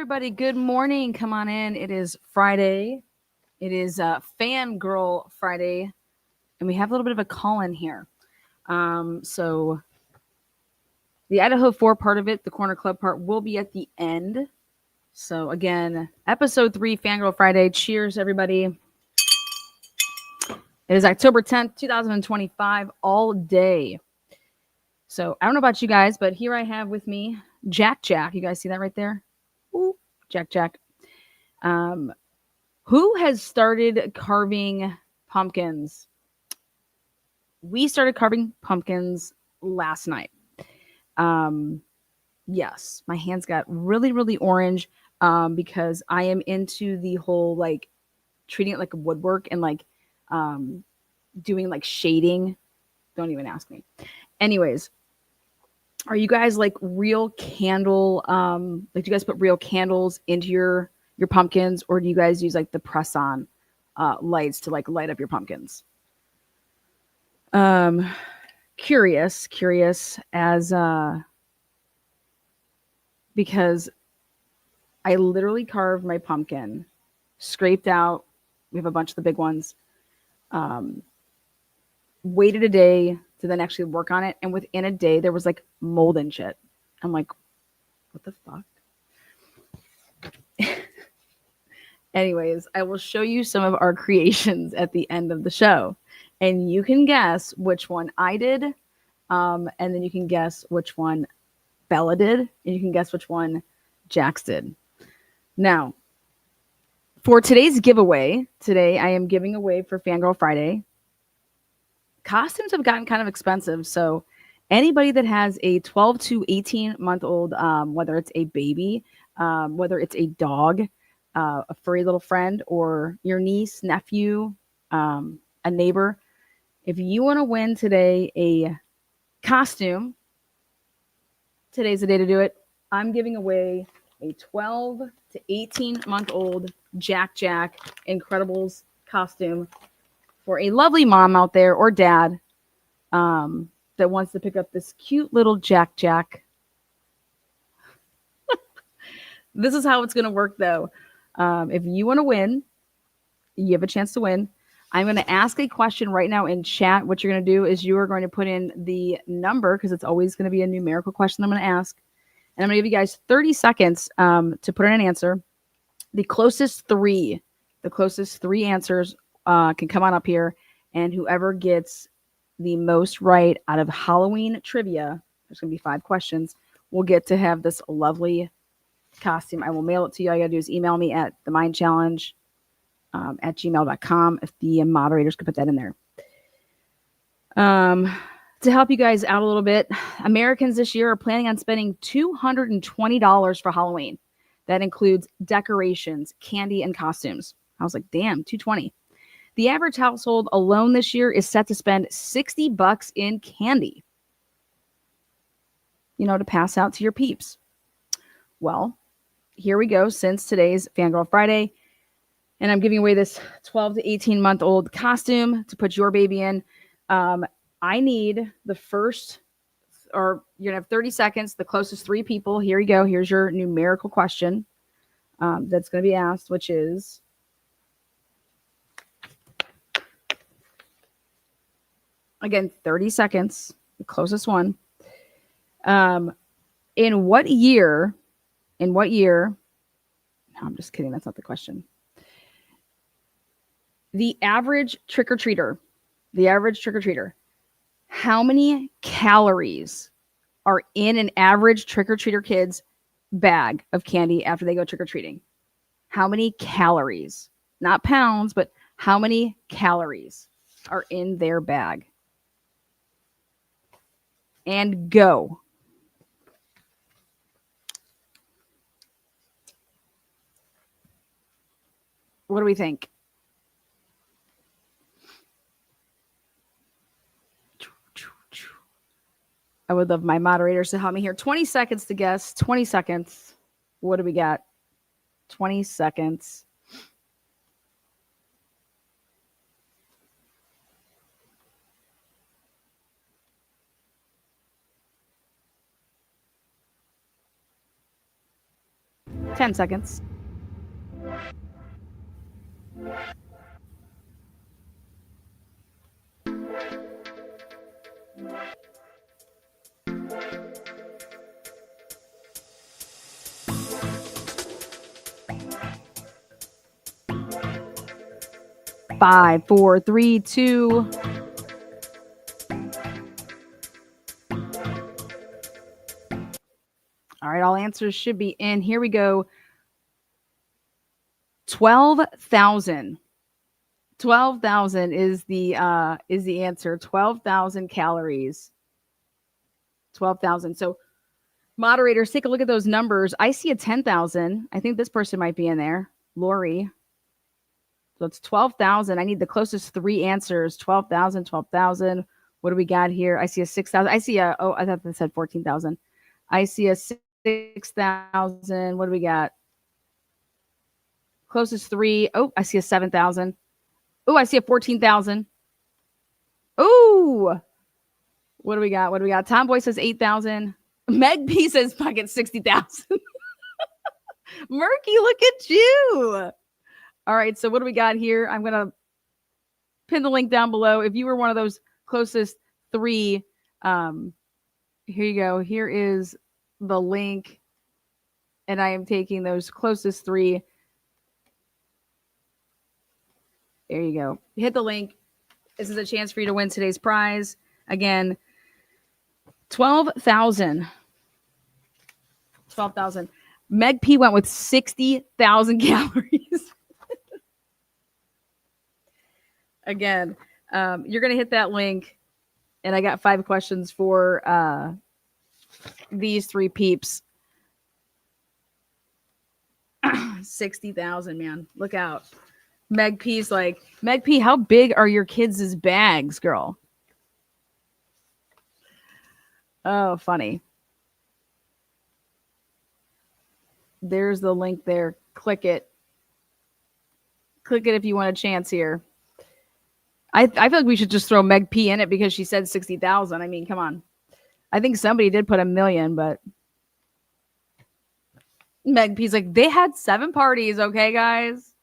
everybody. Good morning. Come on in. It is Friday. It is Fangirl Friday, and we have a little bit of a call in here. So the Idaho 4 part of it, the Corner Club part, will be at the end. So again, episode 3, Fangirl Friday. Cheers, everybody. It is October 10th, 2025, all day. So I don't know about you guys, but here I have with me Jack. You guys see that right there? Ooh, Jack. Who has started carving pumpkins? We started carving pumpkins last night. Yes, my hands got really orange because I am into the whole like treating it like a woodwork and like doing like shading. Don't even ask me. Anyways, are you guys like real candle like do you guys put real candles into your pumpkins, or do you guys use like the press on lights to like light up your pumpkins? Curious as because I literally carved my pumpkin, scraped out, we have a bunch of the big ones, waited a day to then actually work on it, and within a day there was like mold and shit. I'm like, what the fuck? Anyways, I will show you some of our creations at the end of the show, and you can guess which one I did, and then you can guess which one Bella did, and you can guess which one Jax did. Now, for today's giveaway, today I am giving away for Fangirl Friday. Costumes have gotten kind of expensive, so anybody that has a 12 to 18-month-old, whether it's a baby, whether it's a dog, a furry little friend, or your niece, nephew, a neighbor, if you want to win today a costume, today's the day to do it. I'm giving away a 12 to 18-month-old Jack Incredibles costume for a lovely mom out there or dad that wants to pick up this cute little Jack. This is how it's going to work, though. If you want to win, you have a chance to win. I'm going to ask a question right now in chat. What you're going to do is you are going to put in the number, because it's always going to be a numerical question I'm going to ask. And I'm going to give you guys 30 seconds to put in an answer. The closest three answers can come on up here. And whoever gets the most right out of Halloween trivia, there's going to be 5 questions, will get to have this lovely costume. I will mail it to you. All you got to do is email me at themindchallenge at gmail.com if the moderators could put that in there. To help you guys out a little bit, Americans this year are planning on spending $220 for Halloween. That includes decorations, candy, and costumes. I was like, damn, $220. The average household alone this year is set to spend $60 in candy, to pass out to your peeps. Well, here we go. Since today's Fangirl Friday, and I'm giving away this 12 to 18-month-old costume to put your baby in. I need the first, or you're going to have 30 seconds, the closest 3 people. Here you go. Here's your numerical question that's going to be asked, which is, again, 30 seconds, the closest one. In what year, no, I'm just kidding. That's not the question. The average trick-or-treater, how many calories are in an average trick-or-treater kid's bag of candy after they go trick-or-treating? How many calories? Not pounds, but how many calories are in their bag? And go. What do we think? I would love my moderators to help me here. 20 seconds to guess. 20 seconds. What do we got? 20 seconds. 10 seconds. Five, four, three, two. All right, all answers should be in. Here we go. 12,000. 12,000 is the answer. 12,000 calories. 12,000. So moderators, take a look at those numbers. I see a 10,000. I think this person might be in there. Lori. So it's 12,000. I need the closest three answers. 12,000, 12,000. What do we got here? I see a 6,000. I see a, oh, I thought they said 14,000. I see a 6,000. What do we got? Closest three. Oh, I see a 7,000. Oh, I see a 14,000. Oh, what do we got? What do we got? Tomboy says 8,000. Meg P says fucking 60,000. Murky, look at you. All right, so what do we got here? I'm going to pin the link down below. If you were one of those closest three, here you go. Here is the link, and I am taking those closest three. There you go. Hit the link. This is a chance for you to win today's prize. Again, 12,000. 12,000. Meg P went with 60,000 calories. Again, you're going to hit that link, and I got 5 questions for these 3 peeps. 60,000, man. Look out. Meg P's like, Meg P, how big are your kids' bags, girl? Oh, funny. There's the link there. Click it. Click it if you want a chance here. I feel like we should just throw Meg P in it because she said 60,000. I mean, come on. I think somebody did put 1 million, but Meg P's like, they had 7 parties, okay, guys?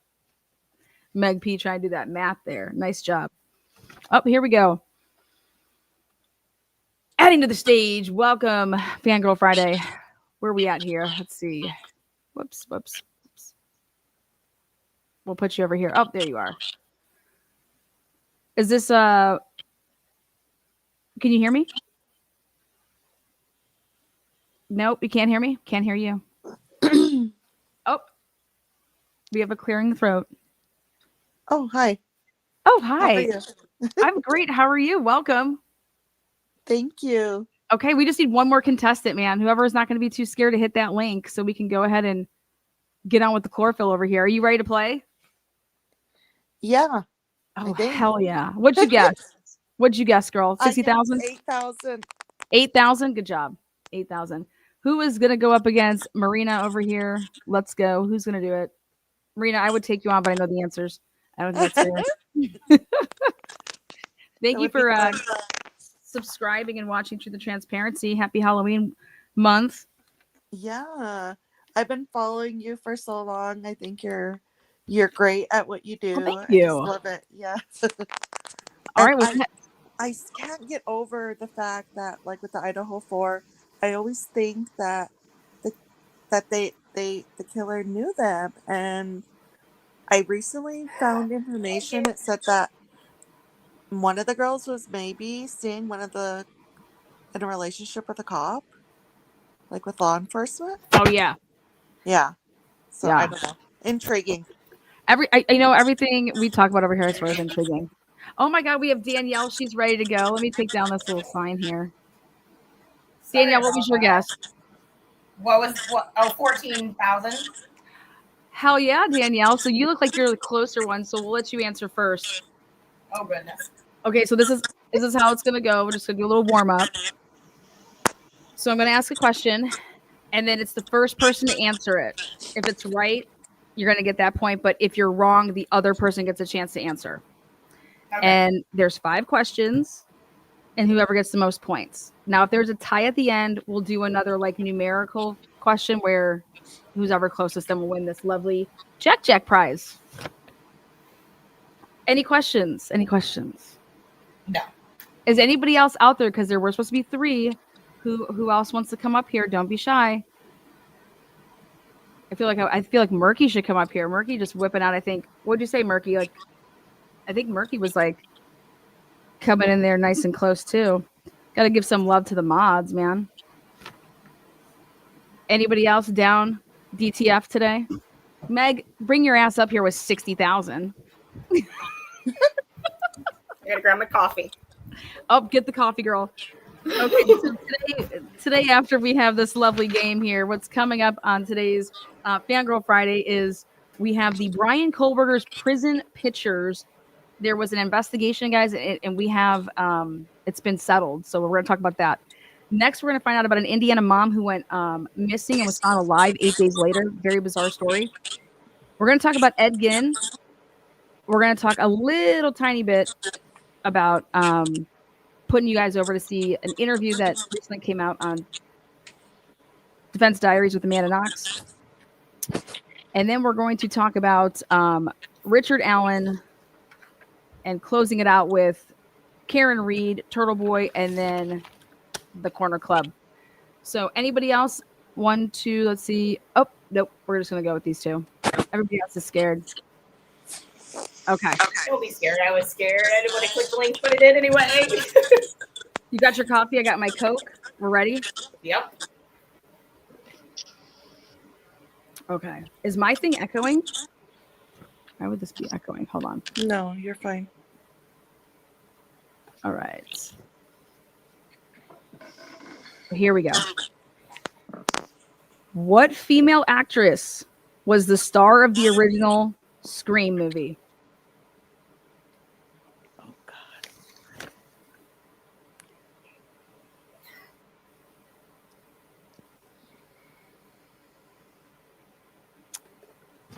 Meg P trying to do that math there. Nice job. Oh, here we go. Adding to the stage, welcome, Fangirl Friday. Where are we at here? Let's see. Whoops. We'll put you over here. Oh, there you are. Is this can you hear me? Nope, you can't hear me. Can't hear you. Oh, we have a clearing the throat. Oh, hi. Oh, hi. I'm great. How are you? Welcome. Thank you. Okay, we just need one more contestant, man. Whoever is not going to be too scared to hit that link so we can go ahead and get on with the chlorophyll over here. Are you ready to play? Yeah. Oh, hell yeah. What'd you guess? What'd you guess, girl? 60,000? 8,000. 8,000? Good job. 8,000. Who is going to go up against Marina over here? Let's go. Who's going to do it? Marina, I would take you on, but I know the answers. I don't think that's fair. Thank you for subscribing and watching through the transparency. Happy Halloween month. Yeah. I've been following you for so long. I think you're great at what you do. Oh, thank you. I just love it. Yeah. All right. Well, I can't get over the fact that, like, with the Idaho 4, I always think that the killer knew them, and I recently found information. It said that one of the girls was maybe seeing one of the in a relationship with a cop, like with law enforcement. Oh yeah. Yeah. So yeah. I don't know. Intriguing. Everything we talk about over here is sort of intriguing. Oh my God, we have Danielle. She's ready to go. Let me take down this little sign here. Danielle, what was your guess? What? Oh, 14,000. Hell yeah, Danielle. So you look like you're the closer one, so we'll let you answer first. Oh goodness. Okay, so this is how it's gonna go. We're just gonna do a little warm up. So I'm gonna ask a question, and then it's the first person to answer it. If it's right, you're gonna get that point. But if you're wrong, the other person gets a chance to answer. Okay. And there's 5 questions, and whoever gets the most points. Now, if there's a tie at the end, we'll do another like numerical question where who's ever closest then will win this lovely Jack prize. Any questions? Any questions? No. Is anybody else out there? Because there were supposed to be 3. Who else wants to come up here? Don't be shy. I feel like Murky should come up here. Murky just whipping out. I think. What'd you say, Murky? Like, I think Murky was like coming in there nice and close too. Got to give some love to the mods, man. Anybody else down DTF today? Meg, bring your ass up here with 60,000. I gotta grab my coffee. Oh, get the coffee, girl. Okay, so today after we have this lovely game here, what's coming up on today's Fangirl Friday is we have the Brian Kohlberger's prison pictures. There was an investigation, guys, and we have it's been settled. So we're going to talk about that. Next, we're going to find out about an Indiana mom who went missing and was found alive 8 days later. Very bizarre story. We're going to talk about Ed Gein. We're going to talk a little tiny bit about putting you guys over to see an interview that recently came out on Defense Diaries with Amanda Knox. And then we're going to talk about Richard Allen and closing it out with Karen Reed, Turtle Boy, and then the Corner Club. So anybody else? 1, 2, let's see. Oh, nope. We're just going to go with these 2. Everybody else is scared. Okay. Don't be scared. I was scared. I didn't want to click the link, but I did anyway. You got your coffee? I got my Coke. We're ready? Yep. Okay. Is my thing echoing? Why would this be echoing? Hold on. No, you're fine. All right. Here we go. What female actress was the star of the original Scream movie? Oh, God.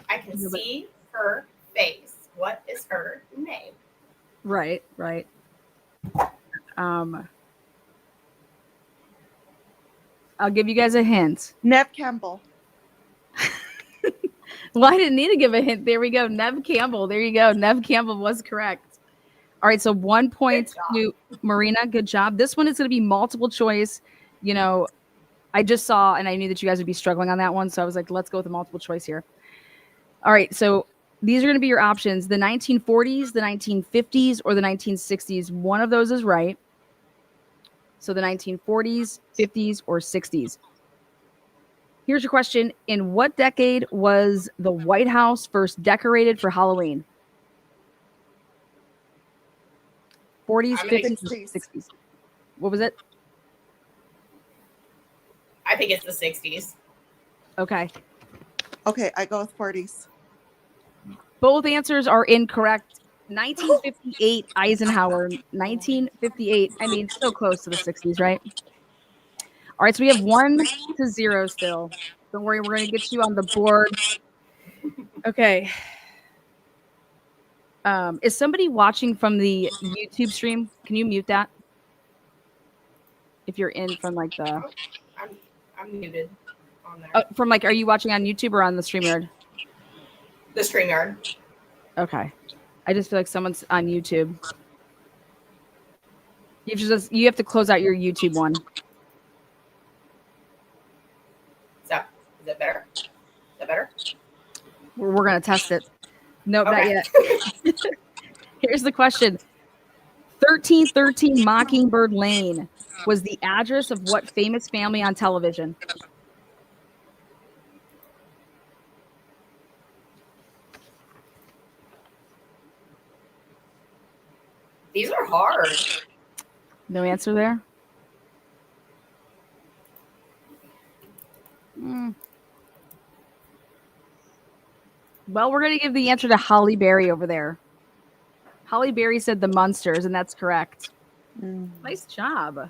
I can see her face. What is her name? Right. I'll give you guys a hint. Nev Campbell. Well, I didn't need to give a hint. There we go. Nev Campbell. There you go. Nev Campbell was correct. All right. So 1 point to Marina. Good job. This one is going to be multiple choice. You know, I just saw and I knew that you guys would be struggling on that one. So I was like, let's go with the multiple choice here. All right. So these are going to be your options. The 1940s, the 1950s, or the 1960s. One of those is right. So the 1940s, 50s, or 60s. Here's your question. In what decade was the White House first decorated for Halloween? 40s, 50s, 60s. What was it? I think it's the 60s. Okay. Okay, I go with 40s. Both answers are incorrect. 1958 Eisenhower. 1958. I mean, so close to the 60s, right? All right, so we have 1-0 still. Don't worry, we're going to get you on the board. Okay. Is somebody watching from the YouTube stream? Can you mute that? If you're in from like the... I'm muted on there. From like, are you watching on YouTube or on the StreamYard? The StreamYard. Okay. I just feel like someone's on YouTube. You have to close out your YouTube one. Is that better? Is that better? We're going to test it. Nope, Okay. not yet. Here's the question. 1313 Mockingbird Lane was the address of what famous family on television? These are hard. No answer there? Well, we're going to give the answer to Holly Berry over there. Holly Berry said the Munsters, and that's correct. Nice job.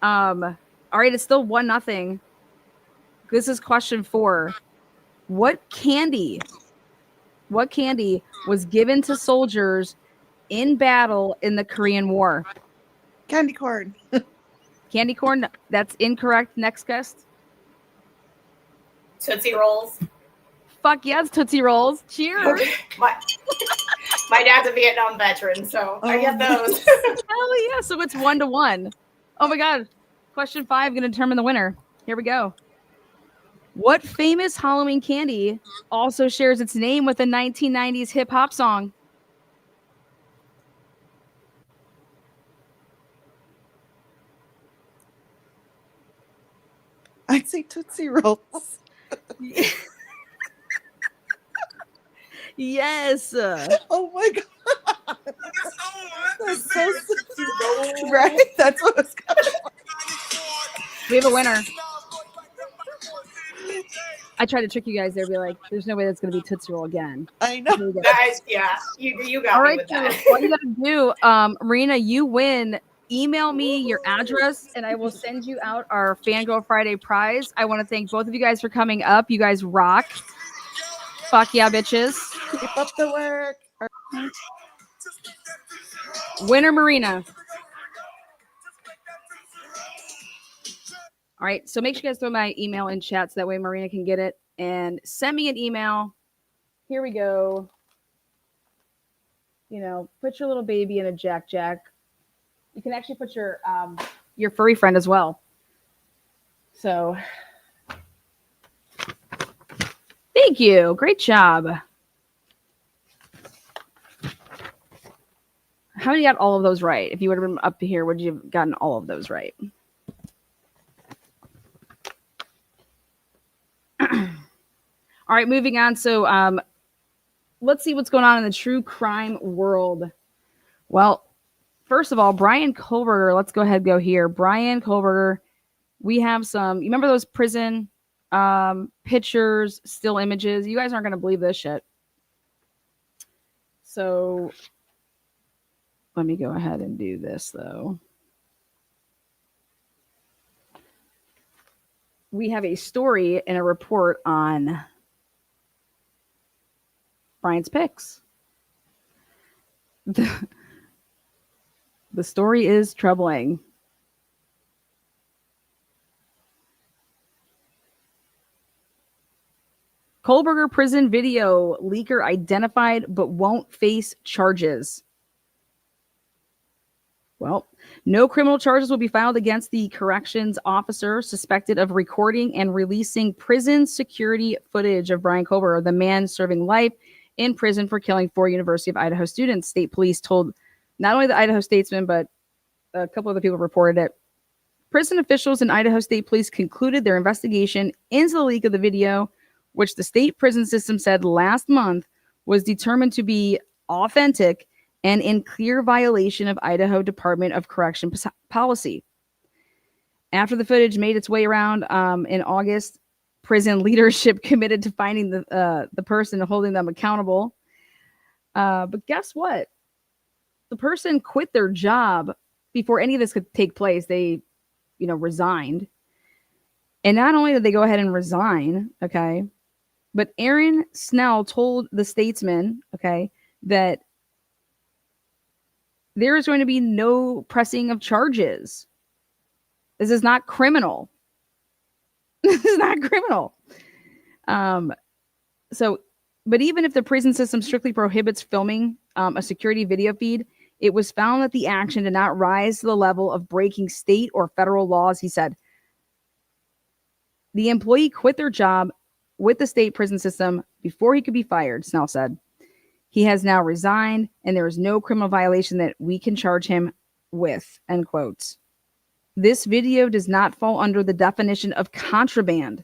All right, it's still 1-0. This is question 4. What candy was given to soldiers in battle in the Korean War? Candy corn. Candy corn, that's incorrect. Next guest. Tootsie Rolls. Fuck yes, Tootsie Rolls. Cheers. My dad's a Vietnam veteran, so I get those. Hell yeah. So it's 1-1. Oh my God. Question 5 going to determine the winner. Here we go. What famous Halloween candy also shares its name with a 1990s hip hop song? I'd say Tootsie Rolls. Yes. Oh my God. That's so right. That's what it's called. We have a winner. I tried to trick you guys there, be like, there's no way that's going to be Tootsie Roll again. I know. Yeah, you got All me right, with so that. what you got to do, Marina, you win. Email me your address, and I will send you out our Fangirl Friday prize. I want to thank both of you guys for coming up. You guys rock. Fuck yeah, bitches. Keep up the work. Winner, Marina. All right, so make sure you guys throw my email in chat so that way Marina can get it. And send me an email. Here we go. You know, put your little baby in a Jack Jack. You can actually put your furry friend as well. So, thank you. Great job. How many got all of those right? If you would have been up here, would you have gotten all of those right? All right, moving on. So let's see what's going on in the true crime world. Well, first of all, Brian Kohlberger, let's go ahead and go here. Brian Kohlberger, we have some, you remember those prison pictures, still images? You guys aren't going to believe this shit. So let me go ahead and do this, though. We have a story and a report on Brian's pics. The story is troubling. Kohlberger prison video leaker identified but won't face charges. Well, no criminal charges will be filed against the corrections officer suspected of recording and releasing prison security footage of Brian Kohlberger, the man serving life in prison for killing 4 University of Idaho students. State police told not only the Idaho Statesman, but a couple other people reported it. Prison officials in Idaho State Police concluded their investigation into the leak of the video, which the state prison system said last month was determined to be authentic and in clear violation of Idaho Department of Correction policy. After the footage made its way around in August, prison leadership committed to finding the person and holding them accountable. But guess what? The person quit their job before any of this could take place. They, resigned. And not only did they go ahead and resign, okay, but Aaron Snell told the Statesman, okay, that there is going to be no pressing of charges. This is not criminal. This is not criminal. But even if the prison system strictly prohibits filming a security video feed, it was found that the action did not rise to the level of breaking state or federal laws, he said. The employee quit their job with the state prison system before he could be fired, Snell said. He has now resigned, and there is no criminal violation that we can charge him with, end quote. This video does not fall under the definition of contraband.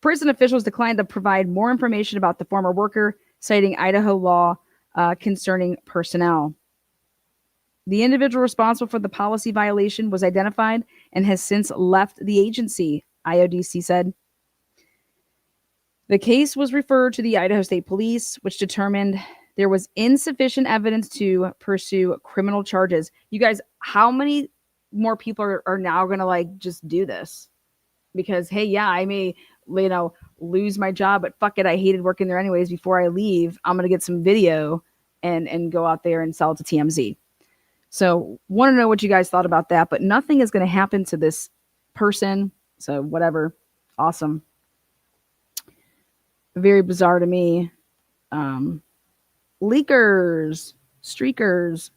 Prison officials declined to provide more information about the former worker, citing Idaho law concerning personnel. The individual responsible for the policy violation was identified and has since left the agency, IODC said. The case was referred to the Idaho State Police, which determined there was insufficient evidence to pursue criminal charges. You guys, how many more people are now going to just do this? Because, hey, yeah, I may, lose my job, but fuck it, I hated working there anyways. Before I leave, I'm going to get some video and go out there and sell it to TMZ. So want to know what you guys thought about that, but nothing is going to happen to this person. So whatever. Awesome. Very bizarre to me. Um, leakers, streakers.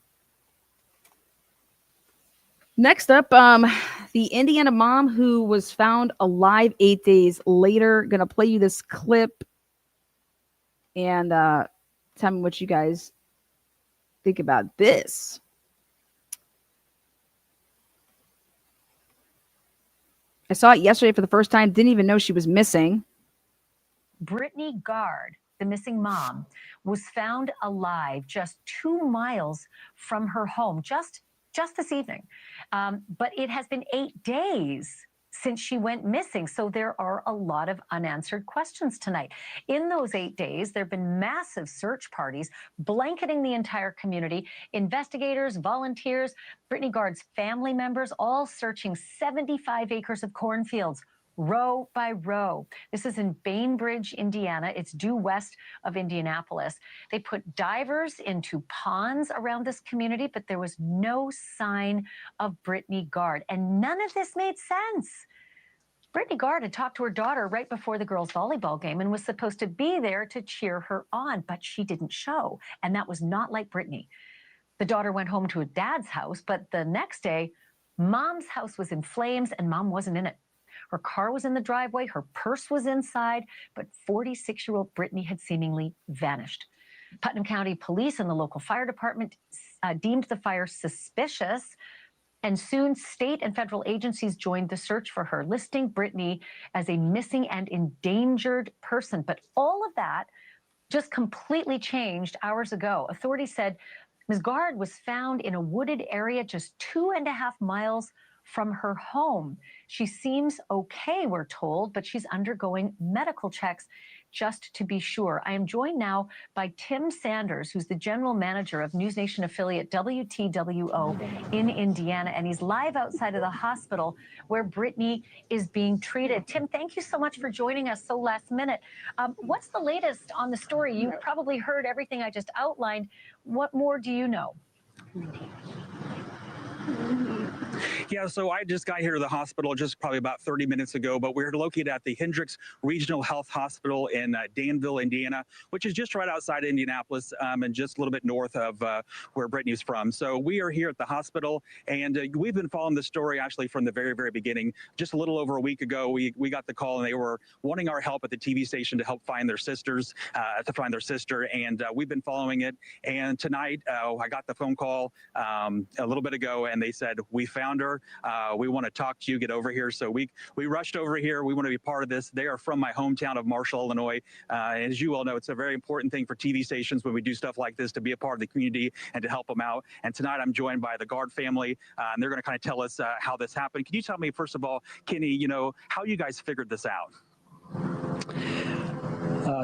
Next up, the Indiana mom who was found alive 8 days later. Gonna play you this clip and tell me what you guys think about this. I saw it yesterday for the first time. Didn't even know she was missing. Brittany Gard, the missing mom, was found alive just 2 miles from her home just this evening. But it has been 8 days since she went missing. So there are a lot of unanswered questions tonight. In those 8 days, there have been massive search parties blanketing the entire community. Investigators, volunteers, Brittany Gard's family members, all searching 75 acres of cornfields, row by row. This is in Bainbridge, Indiana. It's due west of Indianapolis. They put divers into ponds around this community, but there was no sign of Brittany Gard. And none of this made sense. Brittany Gard had talked to her daughter right before the girls' volleyball game and was supposed to be there to cheer her on, but she didn't show. And that was not like Brittany. The daughter went home to her dad's house, but the next day, mom's house was in flames and mom wasn't in it. Her car was in the driveway, her purse was inside, but 46-year-old Brittany had seemingly vanished. Putnam County Police and the local fire department deemed the fire suspicious, and soon state and federal agencies joined the search for her, listing Brittany as a missing and endangered person. But all of that just completely changed hours ago. Authorities said Ms. Gard was found in a wooded area just 2.5 miles from her home. She seems okay, we're told, but she's undergoing medical checks just to be sure. I am joined now by Tim Sanders, who's the general manager of News Nation affiliate WTWO in Indiana, and he's live outside of the hospital where Brittany is being treated. Tim, thank you so much for joining us so last minute. What's the latest on the story? You've probably heard everything I just outlined. What more do you know? Yeah, so I just got here to the hospital just probably about 30 minutes ago, but we're located at the Hendricks Regional Health Hospital in Danville, Indiana, which is just right outside Indianapolis and just a little bit north of where Brittany's from. So we are here at the hospital, and we've been following the story actually from the very, very beginning. Just a little over a week ago, we got the call, and they were wanting our help at the TV station to help find their sisters, to find their sister, and we've been following it. And tonight, I got the phone call a little bit ago, and they said, we found her. We want to talk to you, get over here. So we rushed over here. We want to be part of this. They are from my hometown of Marshall, Illinois. As you all know, it's a very important thing for TV stations when we do stuff like this to be a part of the community and to help them out. And tonight I'm joined by the Gard family, and they're going to kind of tell us how this happened. Can you tell me, first of all, Kenny, how you guys figured this out?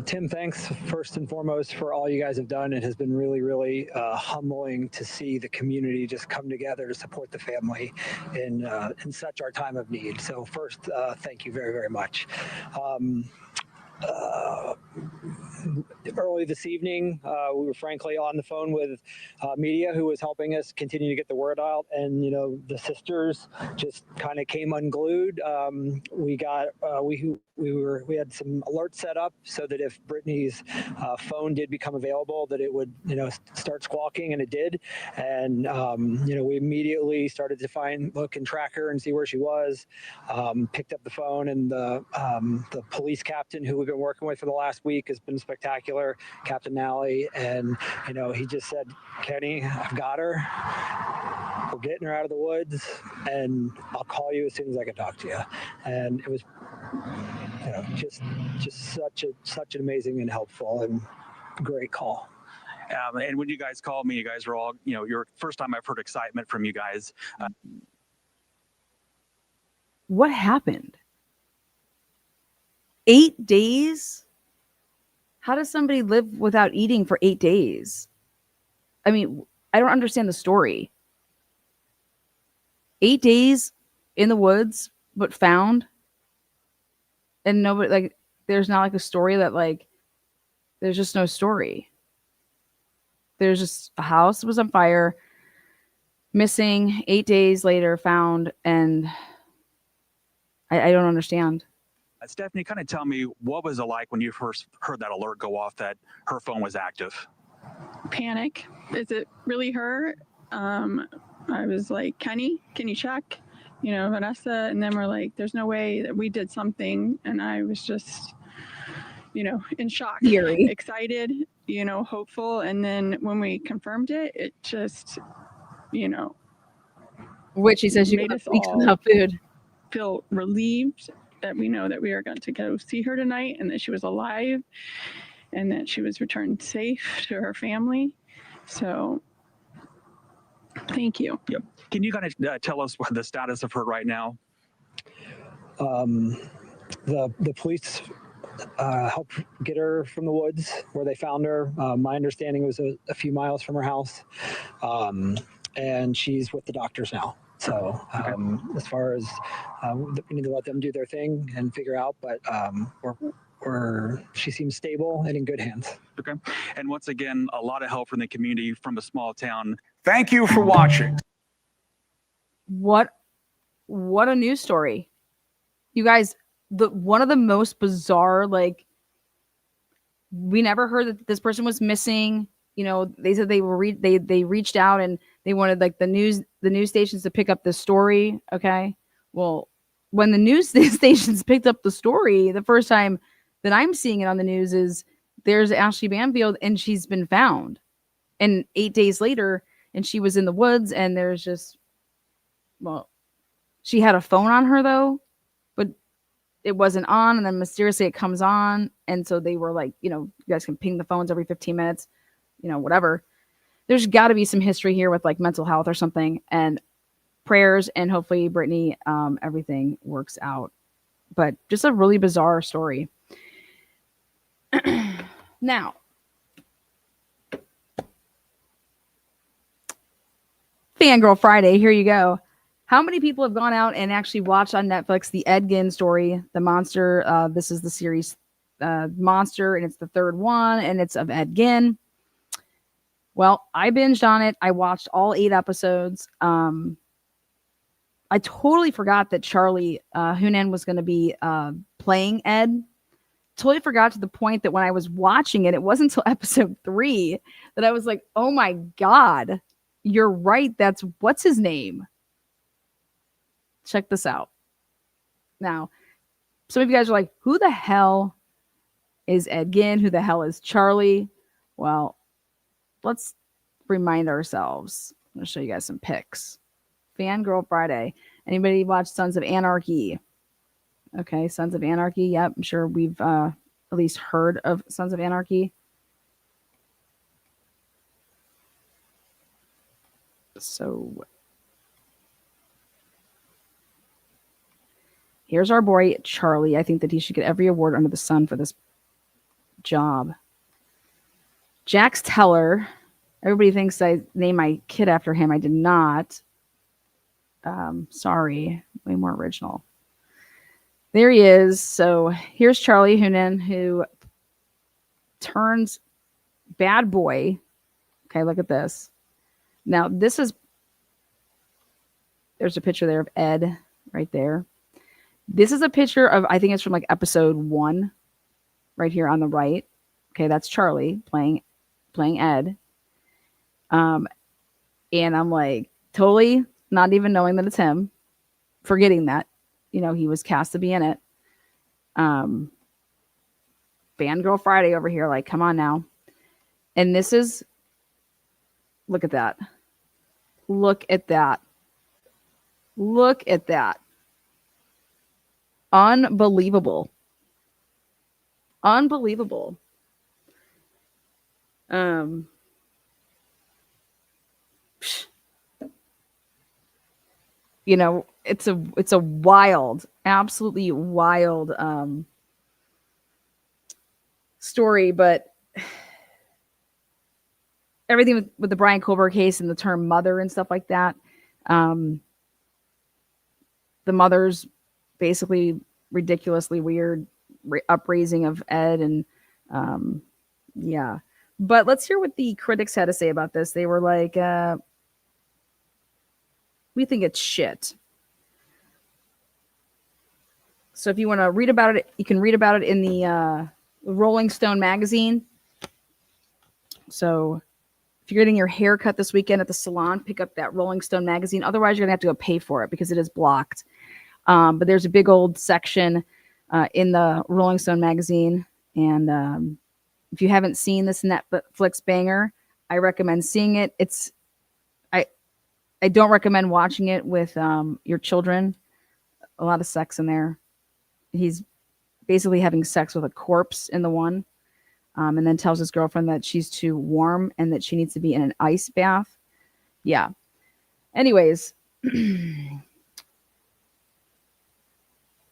Tim, thanks first and foremost for all you guys have done. It has been really, really humbling to see the community just come together to support the family in such our time of need. So first, thank you very, very much. Early this evening, we were frankly on the phone with media who was helping us continue to get the word out, and the sisters just kind of came unglued. We had some alerts set up so that if Brittany's phone did become available, that it would start squawking, and it did. And we immediately started to look and track her and see where she was. Picked up the phone, and the police captain who we've been working with for the last week has been spectacular, Captain Nally, and he just said, Kenny, I've got her. We're getting her out of the woods, and I'll call you as soon as I can talk to you. And it was just such an amazing and helpful and great call. And when you guys called me, you guys were all, your first time I've heard excitement from you guys. What happened? 8 days? How does somebody live without eating for 8 days? I mean, I don't understand the story. 8 days in the woods, but found. And nobody, there's not a story that, there's just no story. There's just a house was on fire, missing, 8 days later found, and I don't understand. Stephanie, kind of tell me, what was it like when you first heard that alert go off that her phone was active? Panic. Is it really her? I was like, Kenny, can you check? Vanessa. And then we're like, there's no way that we did something. And I was just, in shock, Eerie. excited, hopeful. And then when we confirmed it, it just, Which he says you made got us weeks all without food. feel relieved that we know that we are going to go see her tonight and that she was alive and that she was returned safe to her family. So thank you. Yep. Can you kind of tell us what the status of her right now? The police helped get her from the woods where they found her. My understanding was a few miles from her house, and she's with the doctors now. So as far as we need to let them do their thing and figure out, but she seems stable and in good hands. Okay. And once again, a lot of help from the community from a small town. Thank you for watching. What a news story. You guys, one of the most bizarre, like, we never heard that this person was missing. They said they were they reached out and they wanted like the news stations to pick up the story. Okay. Well, when the news stations picked up the story, the first time that I'm seeing it on the news is there's Ashley Banfield and she's been found. And 8 days later, and she was in the woods, and there's just, well, she had a phone on her though, but it wasn't on, and then mysteriously it comes on. And so they were like, you guys can ping the phones every 15 minutes, whatever. There's got to be some history here with like mental health or something, and prayers, and hopefully Brittany, everything works out. But just a really bizarre story. Now, Fangirl Friday, here you go. How many people have gone out and actually watched on Netflix the Ed Gein story, the monster? This is the series Monster, and it's the third one, and it's of Ed Gein. Well, I binged on it. I watched all 8 episodes. I totally forgot that Charlie Hunnam was going to be playing Ed. Totally forgot, to the point that when I was watching it, it wasn't until episode 3 that I was like, oh my God, you're right. That's what's his name. Check this out. Now, some of you guys are like, who the hell is Ed Gein? Who the hell is Charlie? Well, let's remind ourselves. I'm going to show you guys some pics. Fangirl Friday. Anybody watch Sons of Anarchy? Okay, Sons of Anarchy. Yep, I'm sure we've at least heard of Sons of Anarchy. So here's our boy Charlie. I think that he should get every award under the sun for this job. Jax Teller. Everybody thinks I named my kid after him. I did not. Sorry, way more original. There he is. So here's Charlie Hunnam, who turns bad boy. Okay, look at this. Now, there's a picture there of Ed right there. This is a picture of, I think it's from like episode 1, right here on the right. Okay, that's Charlie playing Ed. And I'm like, totally not even knowing that it's him, forgetting that, he was cast to be in it. Fangirl Friday over here, like, come on now. And this is, look at that. Look at that. Look at that. Unbelievable. Unbelievable. It's a wild, absolutely wild story, but everything with the Brian Colbert case and the term mother and stuff like that. The mother's basically ridiculously weird upraising of Ed, and yeah. But let's hear what the critics had to say about this. They were like, we think it's shit. So if you want to read about it, you can read about it in the Rolling Stone magazine. So if you're getting your hair cut this weekend at the salon, pick up that Rolling Stone magazine. Otherwise, you're going to have to go pay for it because it is blocked. But there's a big old section in the Rolling Stone magazine. And if you haven't seen this Netflix banger, I recommend seeing it. I don't recommend watching it with your children. A lot of sex in there. He's basically having sex with a corpse in the one, and then tells his girlfriend that she's too warm and that she needs to be in an ice bath. Yeah. Anyways,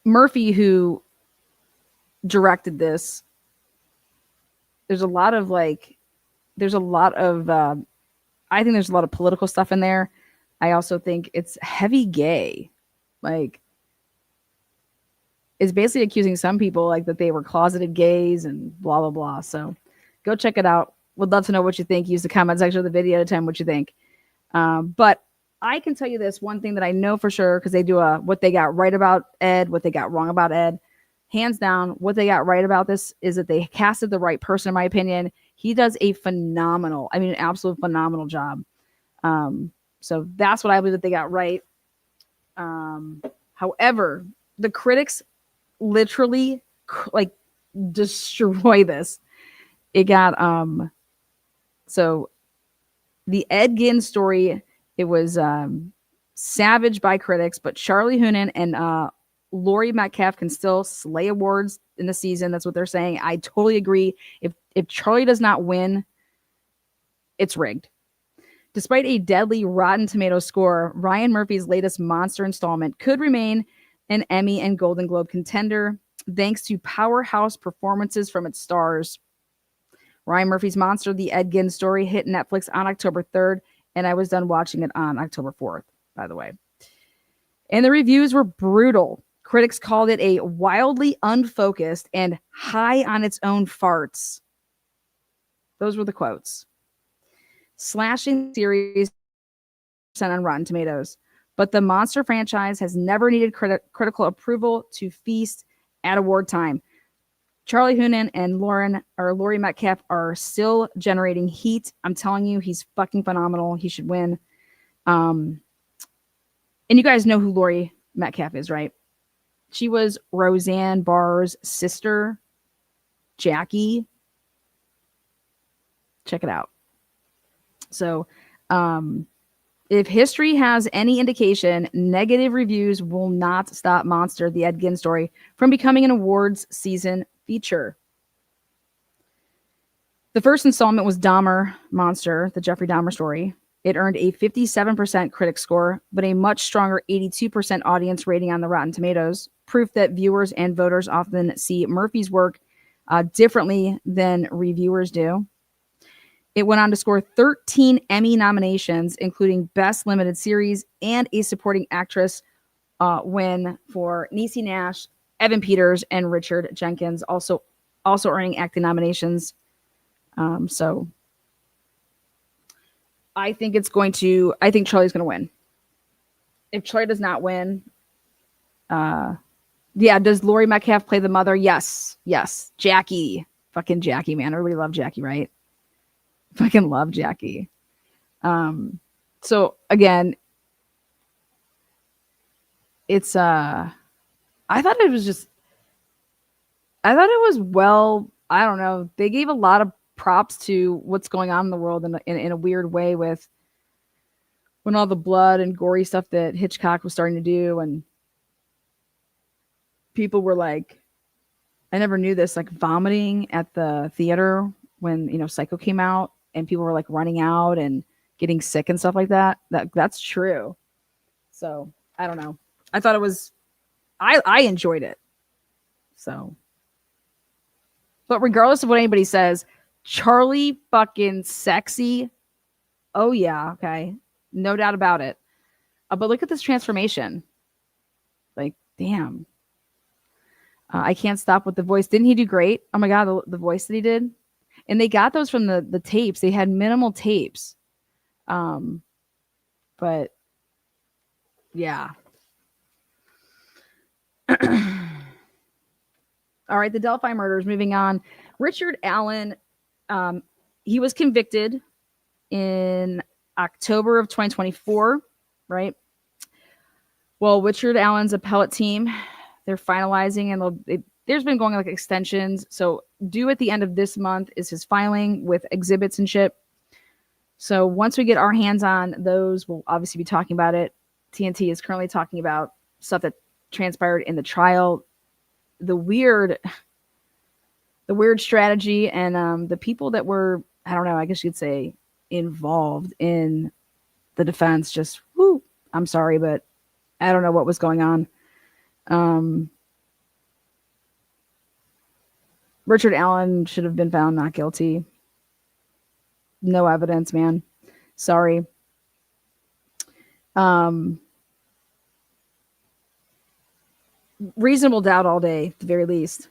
Murphy, who directed this, there's a lot of I think there's a lot of political stuff in there. I also think it's heavy gay. Like, is basically accusing some people like that they were closeted gays and blah blah blah. So go check it out. Would love to know what you think. Use the comment section of the video to tell me what you think. But I can tell you this one thing that I know for sure, because they do a what they got right about Ed, what they got wrong about Ed. Hands down, what they got right about this is that they casted the right person, in my opinion. He does a phenomenal, an absolute phenomenal job. So that's what I believe that they got right. However, the critics literally destroy this. It got so the Ed Gein story, it was savage by critics, but Charlie Hunnam and Laurie Metcalf can still slay awards in the season. That's what they're saying. I totally agree. If Charlie does not win, it's rigged. Despite a deadly Rotten Tomatoes score, Ryan Murphy's latest monster installment could remain an Emmy and Golden Globe contender thanks to powerhouse performances from its stars. Ryan Murphy's Monster, The Ed Gein Story, hit Netflix on October 3rd, and I was done watching it on October 4th, by the way. And the reviews were brutal. Critics called it a wildly unfocused and high on its own farts. Those were the quotes. Slashing series on Rotten Tomatoes. But the Monster franchise has never needed critical approval to feast at award time. Charlie Hunnam and Laurie Metcalf are still generating heat. I'm telling you, he's fucking phenomenal. He should win. And you guys know who Laurie Metcalf is, right? She was Roseanne Barr's sister, Jackie. Check it out. So, if history has any indication, negative reviews will not stop Monster, The Ed Gein Story, from becoming an awards season feature. The first installment was Dahmer Monster, the Jeffrey Dahmer story. It earned a 57% critic score, but a much stronger 82% audience rating on the Rotten Tomatoes, proof that viewers and voters often see Murphy's work differently than reviewers do. It went on to score 13 Emmy nominations, including Best Limited Series and a Supporting Actress win for Niecy Nash, Evan Peters, and Richard Jenkins, also earning acting nominations. So I think Charlie's going to win. If Charlie does not win, does Laurie Metcalf play the mother? Yes. Jackie. Fucking Jackie, man. Everybody loved Jackie, right? Fucking love Jackie. So again, it's I thought it was well, I don't know. They gave a lot of props to what's going on in the world in a weird way with when all the blood and gory stuff that Hitchcock was starting to do, and people were like, I never knew this, like vomiting at the theater when Psycho came out, and people were like running out and getting sick and stuff like that. That's true. So I don't know. I thought it was, I enjoyed it. So, but regardless of what anybody says, Charlie fucking sexy. Oh yeah. Okay. No doubt about it. But look at this transformation. Like, damn. I can't stop with the voice. Didn't he do great? Oh my God. The voice that he did. And they got those from the tapes. They had minimal tapes. But yeah. All right, the Delphi murders. Moving on. Richard Allen, he was convicted in October of 2024, right? Well, Richard Allen's appellate team, they're finalizing, and there's been going like extensions. So due at the end of this month is his filing with exhibits and shit. So once we get our hands on those, we'll obviously be talking about it. TNT is currently talking about stuff that transpired in the trial, the weird strategy, and the people that were, I don't know, I guess you'd say involved in the defense. Just whoo, I'm sorry, but I don't know what was going on. Richard Allen should have been found not guilty. No evidence, man. Sorry. Reasonable doubt all day, at the very least.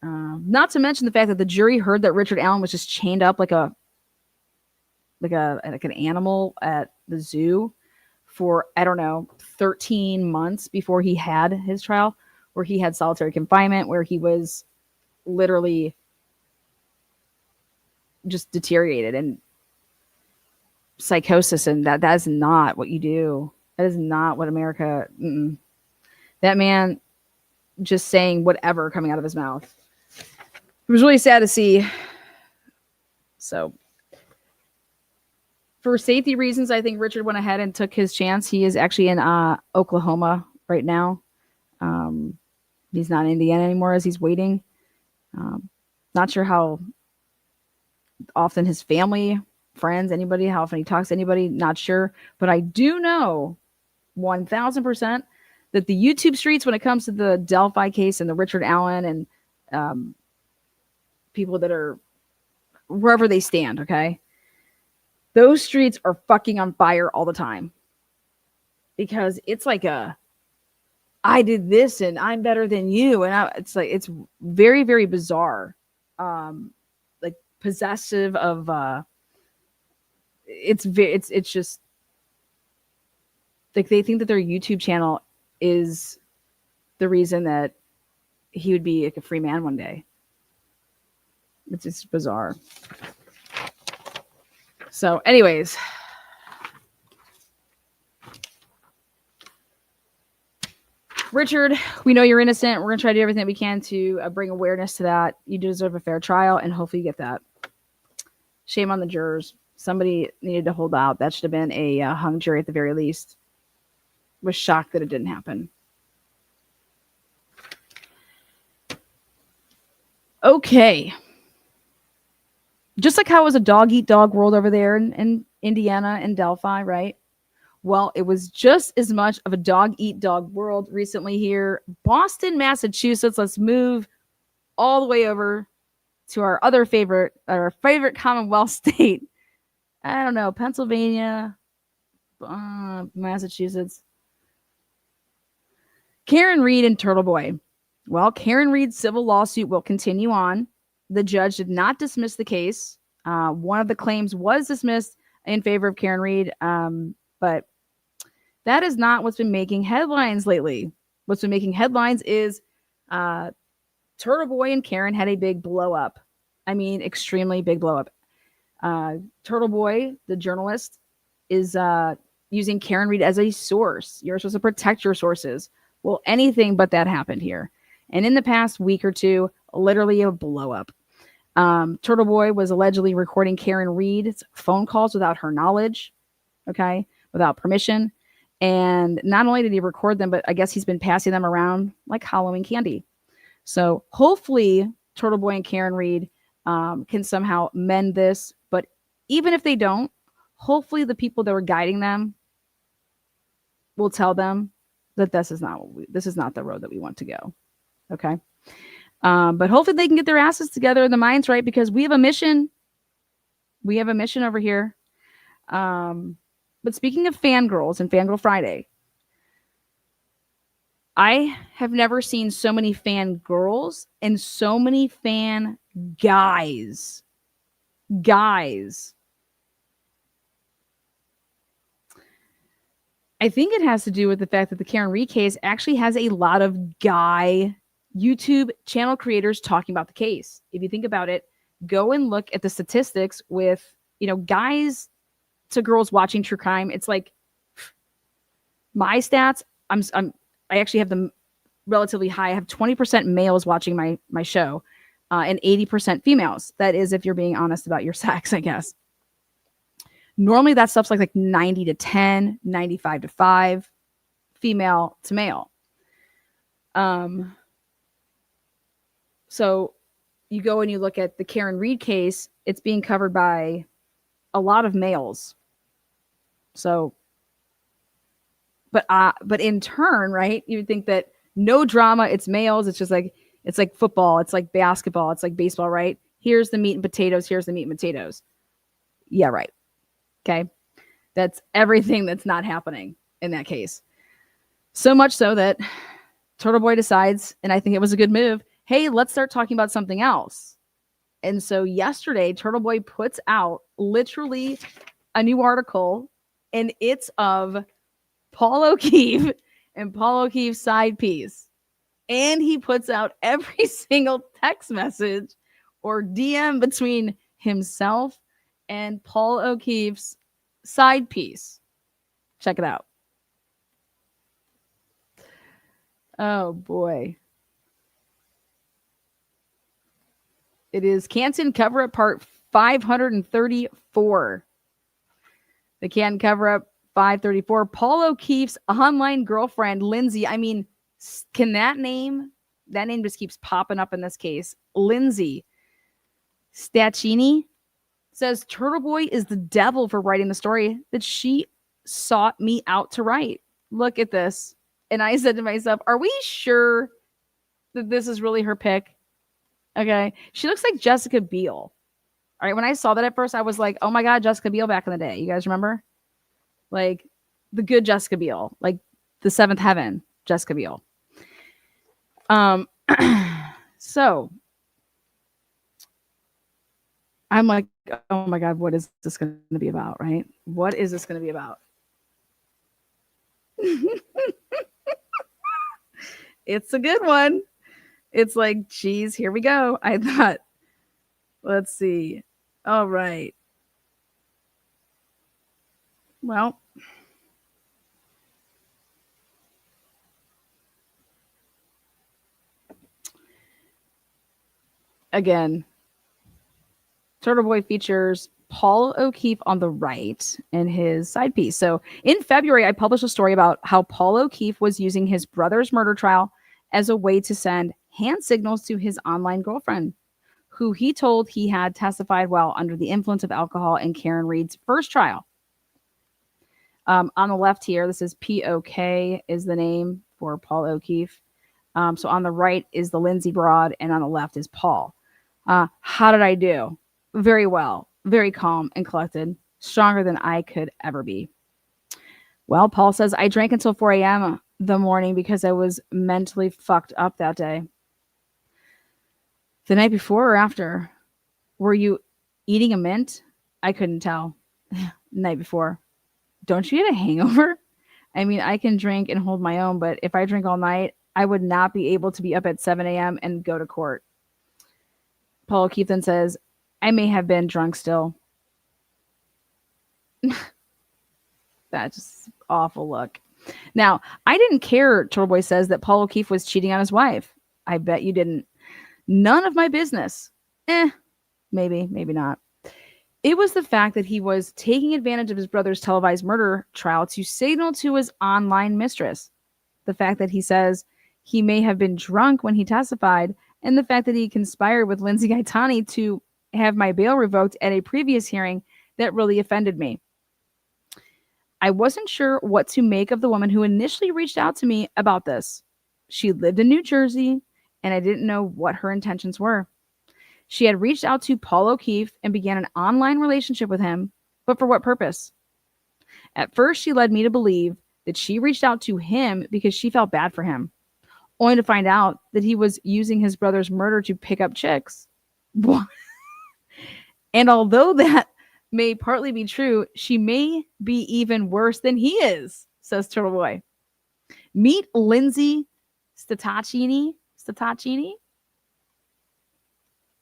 Not to mention the fact that the jury heard that Richard Allen was just chained up like an animal at the zoo for, I don't know, 13 months before he had his trial, where he had solitary confinement, where he was literally just deteriorated and psychosis, and that is not what you do. That is not what America. That man just saying whatever coming out of his mouth. It was really sad to see. So, for safety reasons, I think Richard went ahead and took his chance. He is actually in Oklahoma right now. He's not in Indiana anymore as he's waiting. Not sure how often his family, friends, anybody, how often he talks to anybody, not sure. But I do know 1000% that the YouTube streets, when it comes to the Delphi case and the Richard Allen and people that are wherever they stand, okay, those streets are fucking on fire all the time. Because it's like I did this and I'm better than you. And it's like, it's very, very bizarre. Like possessive of, it's just like they think that their YouTube channel is the reason that he would be like a free man one day. It's just bizarre. So anyways, Richard, we know you're innocent. We're going to try to do everything we can to bring awareness to that. You deserve a fair trial, and hopefully you get that. Shame on the jurors. Somebody needed to hold out. That should have been a hung jury at the very least. Was shocked that it didn't happen. Okay. Just like how it was a dog-eat-dog world over there in Indiana and Delphi, right? Well, it was just as much of a dog-eat-dog world recently here. Boston, Massachusetts. Let's move all the way over to our favorite Commonwealth state. I don't know, Pennsylvania, Massachusetts. Karen Reed and Turtle Boy. Well, Karen Reed's civil lawsuit will continue on. The judge did not dismiss the case. One of the claims was dismissed in favor of Karen Reed, but that is not what's been making headlines lately. What's been making headlines is Turtle Boy and Karen had a big blow up. I mean, extremely big blow up. Turtle Boy, the journalist, is using Karen Reed as a source. You're supposed to protect your sources. Well, anything but that happened here. And in the past week or two, literally a blow up. Turtle Boy was allegedly recording Karen Reed's phone calls without her knowledge, okay, without permission. And not only did he record them, but I guess he's been passing them around like Halloween candy. So hopefully Turtle Boy and Karen Reed can somehow mend this. But even if they don't, hopefully the people that were guiding them will tell them that this is not the road that we want to go. Okay. But hopefully they can get their asses together and the minds right, because we have a mission. We have a mission over here. But speaking of fangirls and Fangirl Friday, I have never seen so many fangirls and so many fan guys. I think it has to do with the fact that the Karen Reed case actually has a lot of guy YouTube channel creators talking about the case. If you think about it, go and look at the statistics with, guys to girls watching true crime. It's like my stats. I actually have them relatively high. I have 20% males watching my show, and 80% females. That is, if you're being honest about your sex, I guess. Normally that stuff's like 90 to 10, 95 to 5, female to male. So you go and you look at the Karen Reed case, it's being covered by a lot of males. So, but in turn, right, you would think that no drama, it's males. It's just it's like football, it's like basketball, it's like baseball, right? Here's the meat and potatoes, here's the meat and potatoes. Yeah, right. Okay. That's everything that's not happening in that case. So much so that Turtle Boy decides, and I think it was a good move, hey, let's start talking about something else. And so yesterday, Turtle Boy puts out literally a new article, and it's of Paul O'Keefe and Paul O'Keefe's side piece. And he puts out every single text message or DM between himself and Paul O'Keefe's side piece. Check it out. Oh, boy. It is Canton Cover-Up Part 534. The Canton Cover-Up 534. Paul O'Keefe's online girlfriend, Lindsay. I mean, can that name just keeps popping up in this case. Lindsay Stachini says Turtle Boy is the devil for writing the story that she sought me out to write. Look at this. And I said to myself, are we sure that this is really her pick? Okay. She looks like Jessica Biel. All right. When I saw that at first, I was like, oh my God, Jessica Biel back in the day. You guys remember? Like the good Jessica Biel, like the Seventh Heaven Jessica Biel. So I'm like, oh my God, what is this going to be about? Right? What is this going to be about? It's a good one. It's like, geez, here we go. I thought, let's see. All right. Well, again, Turtle Boy features Paul O'Keefe on the right in his side piece. So in February, I published a story about how Paul O'Keefe was using his brother's murder trial as a way to send hand signals to his online girlfriend, who he told he had testified while under the influence of alcohol in Karen Reed's first trial. On the left here, this is POK is the name for Paul O'Keefe. So on the right is the Lindsay broad, and on the left is Paul. How did I do? Very well, very calm and collected, stronger than I could ever be. Well, Paul says, I drank until 4 a.m. the morning because I was mentally fucked up that day. The night before or after? Were you eating a mint? I couldn't tell. Night before. Don't you get a hangover? I mean, I can drink and hold my own, but if I drink all night, I would not be able to be up at 7 a.m. and go to court. Paul O'Keefe then says, I may have been drunk still. That's just awful look. Now, I didn't care, Turtle Boy says, that Paul O'Keefe was cheating on his wife. I bet you didn't. None of my business. Maybe, maybe not. It was the fact that he was taking advantage of his brother's televised murder trial to signal to his online mistress. The fact that he says he may have been drunk when he testified, and the fact that he conspired with Lindsay Gaetani to have my bail revoked at a previous hearing that really offended me. I wasn't sure what to make of the woman who initially reached out to me about this. She lived in New Jersey, and I didn't know what her intentions were. She had reached out to Paul O'Keefe and began an online relationship with him, but for what purpose? At first, she led me to believe that she reached out to him because she felt bad for him, only to find out that he was using his brother's murder to pick up chicks. And although that may partly be true, she may be even worse than he is, says Turtle Boy. Meet Lindsay Stachini. Stataccini?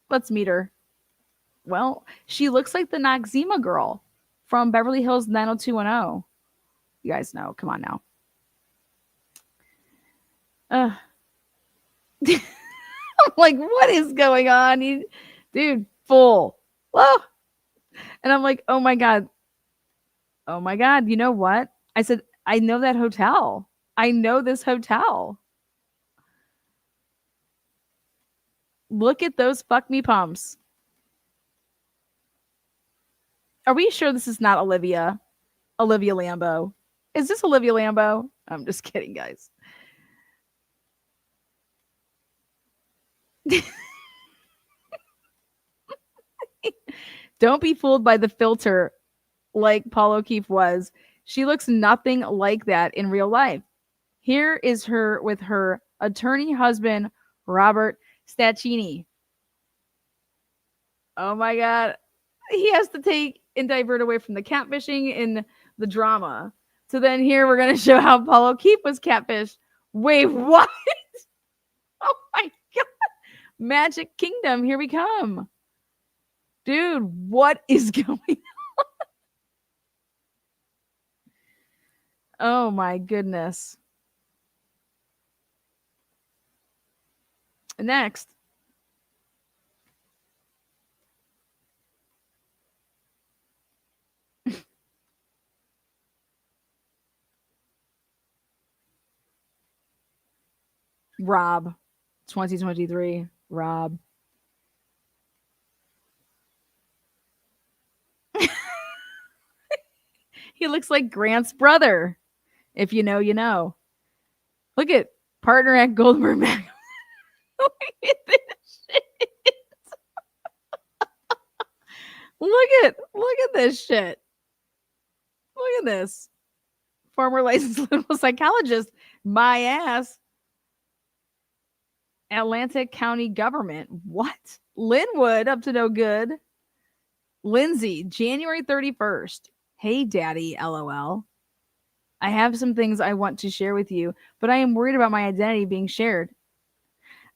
Let's meet her. Well, she looks like the Noxzema girl from Beverly Hills 90210. You guys know. Come on now. I'm like, what is going on? Dude, full. Whoa. And I'm like, oh my God. Oh my God. You know what? I said, I know that hotel. I know this hotel. Look at those fuck me pumps. Are we sure this is not Olivia? Olivia Lambo. Is this Olivia Lambo? I'm just kidding, guys. Don't be fooled by the filter like Paul O'Keefe was. She looks nothing like that in real life. Here is her with her attorney husband, Robert Stacchini. Oh my God. He has to take and divert away from the catfishing in the drama. So then here we're going to show how Paul O'Keefe was catfished. Wait, what? Oh my God. Magic Kingdom, here we come. Dude, what is going on? Oh my goodness. Next. Rob, 2023. Rob. He looks like Grant's brother. If you know, you know. Look at partner at Goldberg Mac. Look at this shit. Look at this shit. Look at this. Former licensed clinical psychologist. My ass. Atlantic County government. What? Linwood up to no good. Lindsay, January 31st. Hey, daddy, LOL. I have some things I want to share with you, but I am worried about my identity being shared.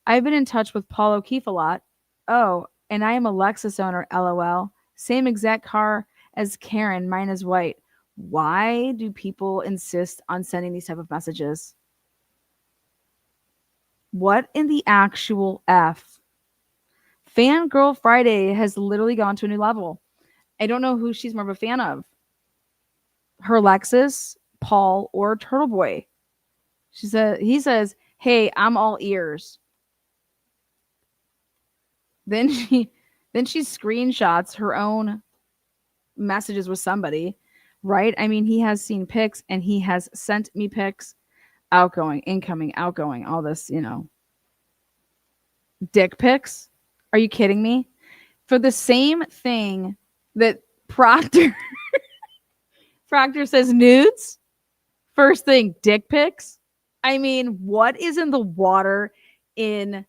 I've been in touch with Paul O'Keefe a lot. Oh, and I am a Lexus owner, LOL. Same exact car as Karen, mine is white. Why do people insist on sending these type of messages? What in the actual F? Fangirl Friday has literally gone to a new level. I don't know who she's more of a fan of. Her Lexus, Paul, or Turtle Boy. He says, "Hey, I'm all ears." Then she screenshots her own messages with somebody, right? I mean, he has seen pics and he has sent me pics, outgoing, incoming, outgoing, all this, dick pics. Are you kidding me? For the same thing that Proctor says nudes, first thing, dick pics. I mean, what is in the water in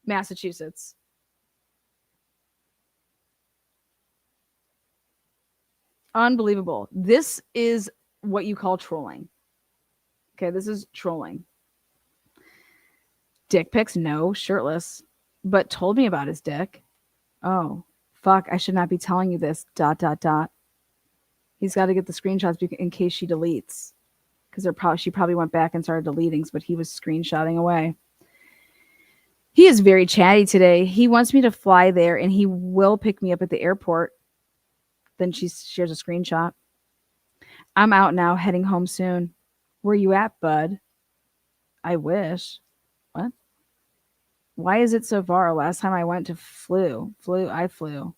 Massachusetts? Unbelievable. This is what you call trolling. Okay, this is trolling. Dick pics? No, shirtless. But told me about his dick. Oh, fuck, I should not be telling you this. ... He's got to get the screenshots in case she deletes. Because she probably went back and started deleting, but he was screenshotting away. He is very chatty today. He wants me to fly there, and he will pick me up at the airport. Then she shares a screenshot. I'm out now, heading home soon. Where you at, bud? I wish. What? Why is it so far? Last time I went to I flew.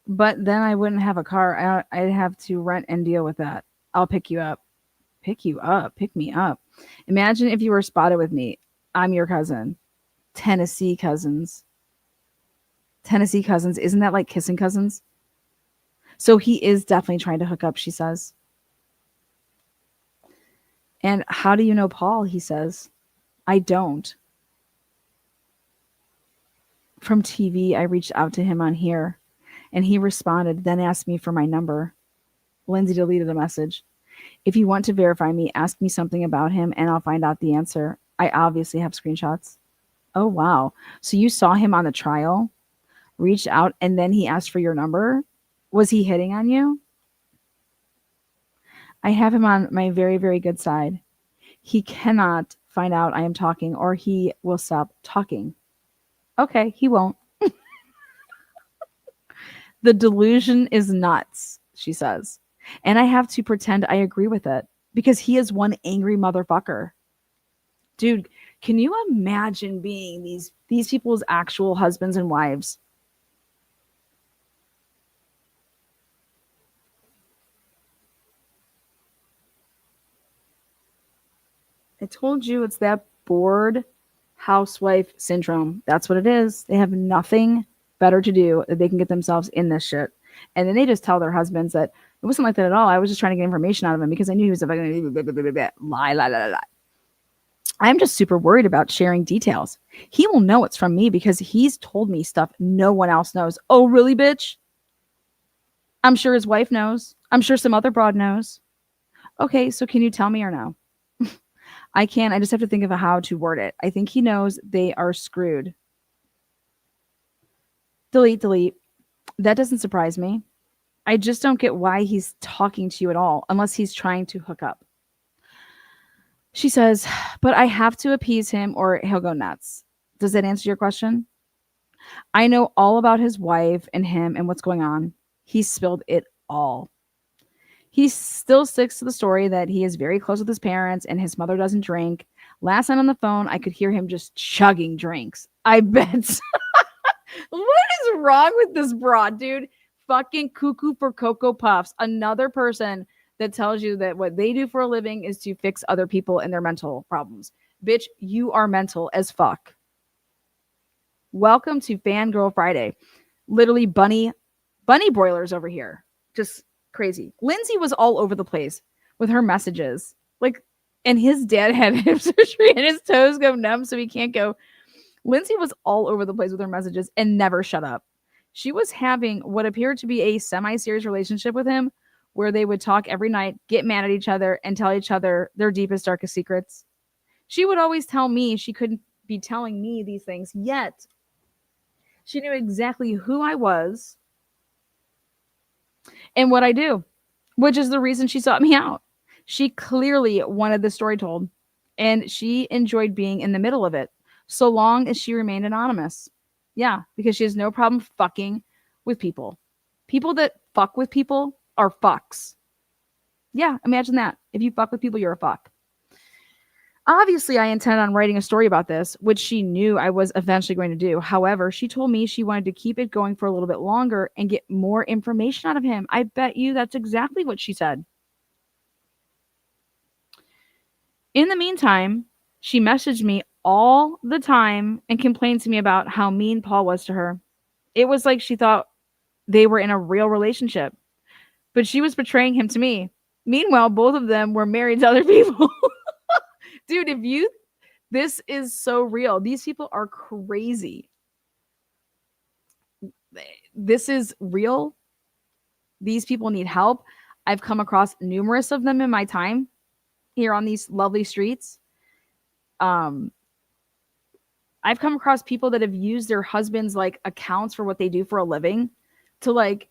But then I wouldn't have a car. I'd have to rent and deal with that. I'll pick you up. Pick you up? Pick me up. Imagine if you were spotted with me. I'm your cousin. Tennessee cousins. Tennessee cousins. Isn't that like kissing cousins? So he is definitely trying to hook up, she says. And how do you know Paul? He says. I don't. From TV, I reached out to him on here, and he responded, then asked me for my number. Lindsay deleted the message. If you want to verify me, ask me something about him, and I'll find out the answer. I obviously have screenshots. Oh, wow. So you saw him on the trial, reached out, and then he asked for your number? Was he hitting on you? I have him on my very, very good side. He cannot find out I am talking or he will stop talking. Okay, he won't. The delusion is nuts, she says. And I have to pretend I agree with it because he is one angry motherfucker. Dude, can you imagine being these people's actual husbands and wives? I told you it's that bored housewife syndrome. That's what it is. They have nothing better to do that they can get themselves in this shit. And then they just tell their husbands that it wasn't like that at all. I was just trying to get information out of him because I knew he was a fucking lie, lie, lie, lie, lie. I'm just super worried about sharing details. He will know it's from me because he's told me stuff no one else knows. Oh, really, bitch? I'm sure his wife knows. I'm sure some other broad knows. Okay, so can you tell me or no? I can't. I just have to think of how to word it. I think he knows they are screwed. Delete, delete. That doesn't surprise me. I just don't get why he's talking to you at all, unless he's trying to hook up. She says, but I have to appease him or he'll go nuts. Does that answer your question? I know all about his wife and him and what's going on. He spilled it all. He still sticks to the story that he is very close with his parents and his mother doesn't drink. Last night on the phone, I could hear him just chugging drinks. I bet. What is wrong with this broad, dude? Fucking cuckoo for Cocoa Puffs. Another person that tells you that what they do for a living is to fix other people and their mental problems. Bitch, you are mental as fuck. Welcome to Fangirl Friday. Literally bunny broilers over here. Just crazy. Lindsay was all over the place with her messages. Like, and his dad had hip surgery and his toes go numb, so he can't go. Lindsay was all over the place with her messages and never shut up. She was having what appeared to be a semi-serious relationship with him where they would talk every night, get mad at each other, and tell each other their deepest, darkest secrets. She would always tell me she couldn't be telling me these things, yet she knew exactly who I was and what I do, which is the reason she sought me out. She clearly wanted the story told, and she enjoyed being in the middle of it, so long as she remained anonymous. Yeah, because she has no problem fucking with people. People that fuck with people are fucks. Yeah, imagine that. If you fuck with people, you're a fuck. Obviously, I intended on writing a story about this, which she knew I was eventually going to do. However, she told me she wanted to keep it going for a little bit longer and get more information out of him. I bet you that's exactly what she said. In the meantime, she messaged me all the time and complained to me about how mean Paul was to her. It was like she thought they were in a real relationship, but she was betraying him to me. Meanwhile, both of them were married to other people. Dude, this is so real. These people are crazy. This is real. These people need help. I've come across numerous of them in my time here on these lovely streets. Um, I've come across people that have used their husbands' like accounts for what they do for a living to like,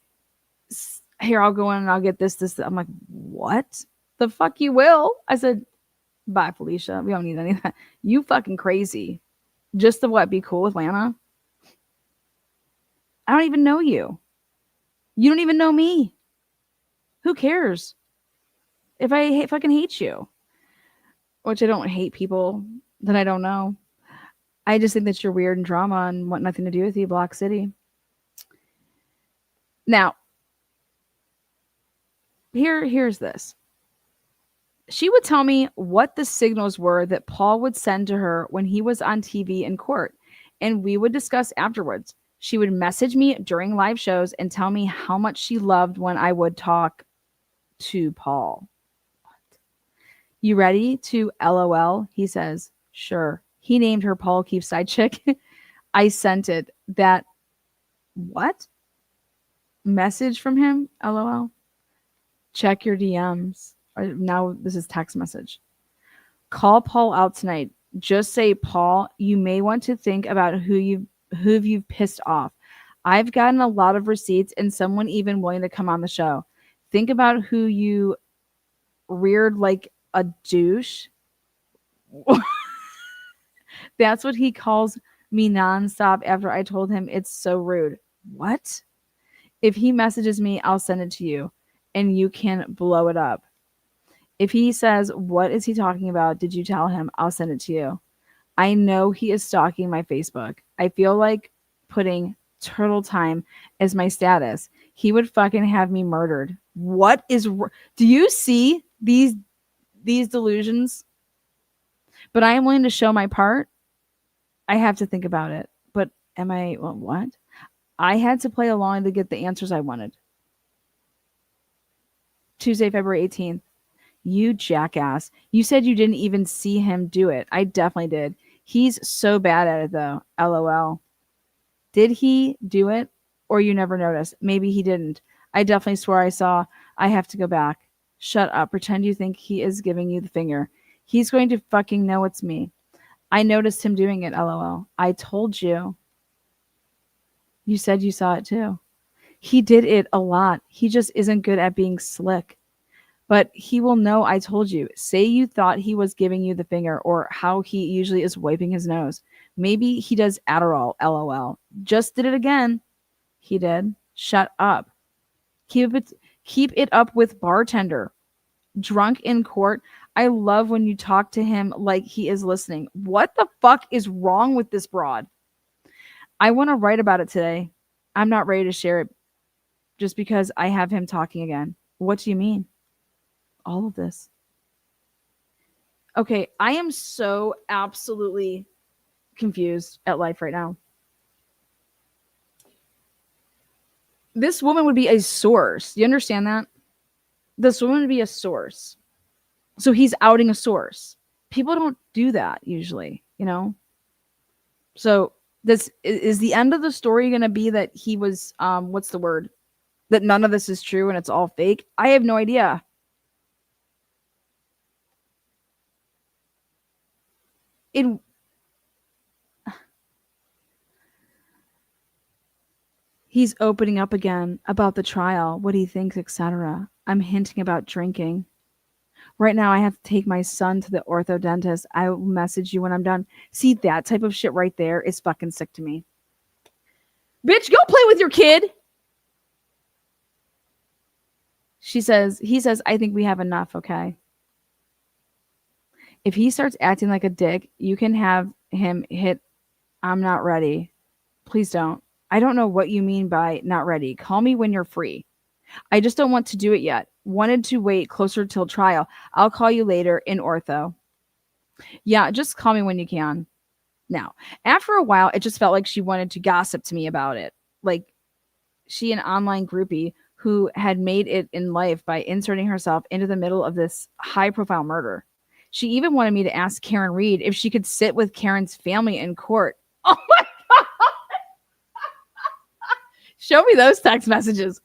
here, I'll go in and I'll get this. I'm like, what the fuck you will? I said, bye, Felicia. We don't need any of that. You fucking crazy. Just to what? Be cool with Lana? I don't even know you. You don't even know me. Who cares? If I fucking hate you, which I don't hate people that I don't know. I just think that you're weird and drama and want nothing to do with you, Block City. Now, here's this. She would tell me what the signals were that Paul would send to her when he was on TV in court, and we would discuss afterwards. She would message me during live shows and tell me how much she loved when I would talk to Paul. What? You ready to LOL? He says, sure. He named her Paul Keefe's side chick. I sent it. That what? Message from him? LOL. Check your DMs. Now this is text message. Call Paul out tonight. Just say, Paul, you may want to think about who you've pissed off. I've gotten a lot of receipts and someone even willing to come on the show. Think about who you reared like a douche. That's what he calls me nonstop after I told him it's so rude. What? If he messages me, I'll send it to you and you can blow it up. If he says, what is he talking about? Did you tell him? I'll send it to you. I know he is stalking my Facebook. I feel like putting turtle time as my status. He would fucking have me murdered. What is do you see these delusions? But I am willing to show my part. I have to think about it. But am I what? I had to play along to get the answers I wanted. Tuesday, February 18th. You jackass. You said you didn't even see him do it. I definitely did. He's so bad at it though. LOL. Did he do it? Or you never noticed? Maybe he didn't. I definitely swear I saw. I have to go back. Shut up. Pretend you think he is giving you the finger. He's going to fucking know it's me. I noticed him doing it, LOL. I told you. You said you saw it too. He did it a lot. He just isn't good at being slick. But he will know I told you. Say you thought he was giving you the finger or how he usually is wiping his nose. Maybe he does Adderall, LOL. Just did it again. He did. Shut up. Keep it up with bartender. Drunk in court. I love when you talk to him like he is listening. What the fuck is wrong with this broad? I want to write about it today. I'm not ready to share it just because I have him talking again. What do you mean? All of this. Okay, I am so absolutely confused at life right now. This woman would be a source. You understand that? This woman would be a source. So he's outing a source. People don't do that usually, you know? So this is the end of the story going to be that he was what's the word? That none of this is true and it's all fake? I have no idea. He's opening up again about the trial, what he thinks, etc. I'm hinting about drinking. Right now, I have to take my son to the orthodontist. I will message you when I'm done. See, that type of shit right there is fucking sick to me. Bitch, go play with your kid. He says, I think we have enough, okay? If he starts acting like a dick, you can have him hit, I'm not ready. Please don't. I don't know what you mean by not ready. Call me when you're free. I just don't want to do it yet. Wanted to wait closer till trial. I'll call you later in ortho. Yeah, just call me when you can. Now, after a while, it just felt like she wanted to gossip to me about it. Like she, an online groupie who had made it in life by inserting herself into the middle of this high profile murder. She even wanted me to ask Karen Reed if she could sit with Karen's family in court. Oh my God. Show me those text messages.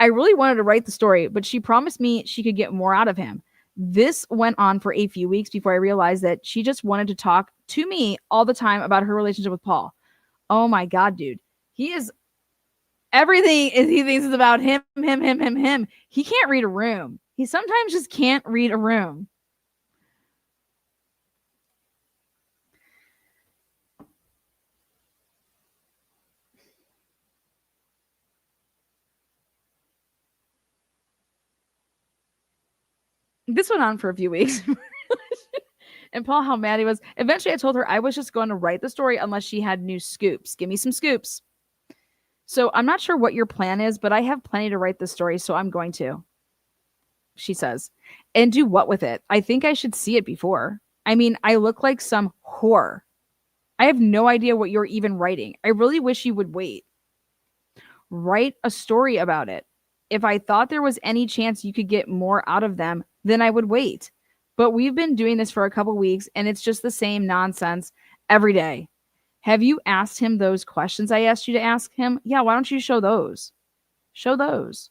I really wanted to write the story, but she promised me she could get more out of him. This went on for a few weeks before I realized that she just wanted to talk to me all the time about her relationship with Paul. Oh my God, dude. He is everything is he thinks is about him. He can't read a room. He sometimes just can't read a room. This went on for a few weeks. And Paul, how mad he was. Eventually, I told her I was just going to write the story unless she had new scoops. Give me some scoops. So I'm not sure what your plan is, but I have plenty to write the story, so I'm going to. She says. And do what with it? I think I should see it before. I mean, I look like some whore. I have no idea what you're even writing. I really wish you would wait. Write a story about it. If I thought there was any chance you could get more out of them, then I would wait. But we've been doing this for a couple weeks and it's just the same nonsense every day. Have you asked him those questions I asked you to ask him? Yeah, why don't you show those? Show those.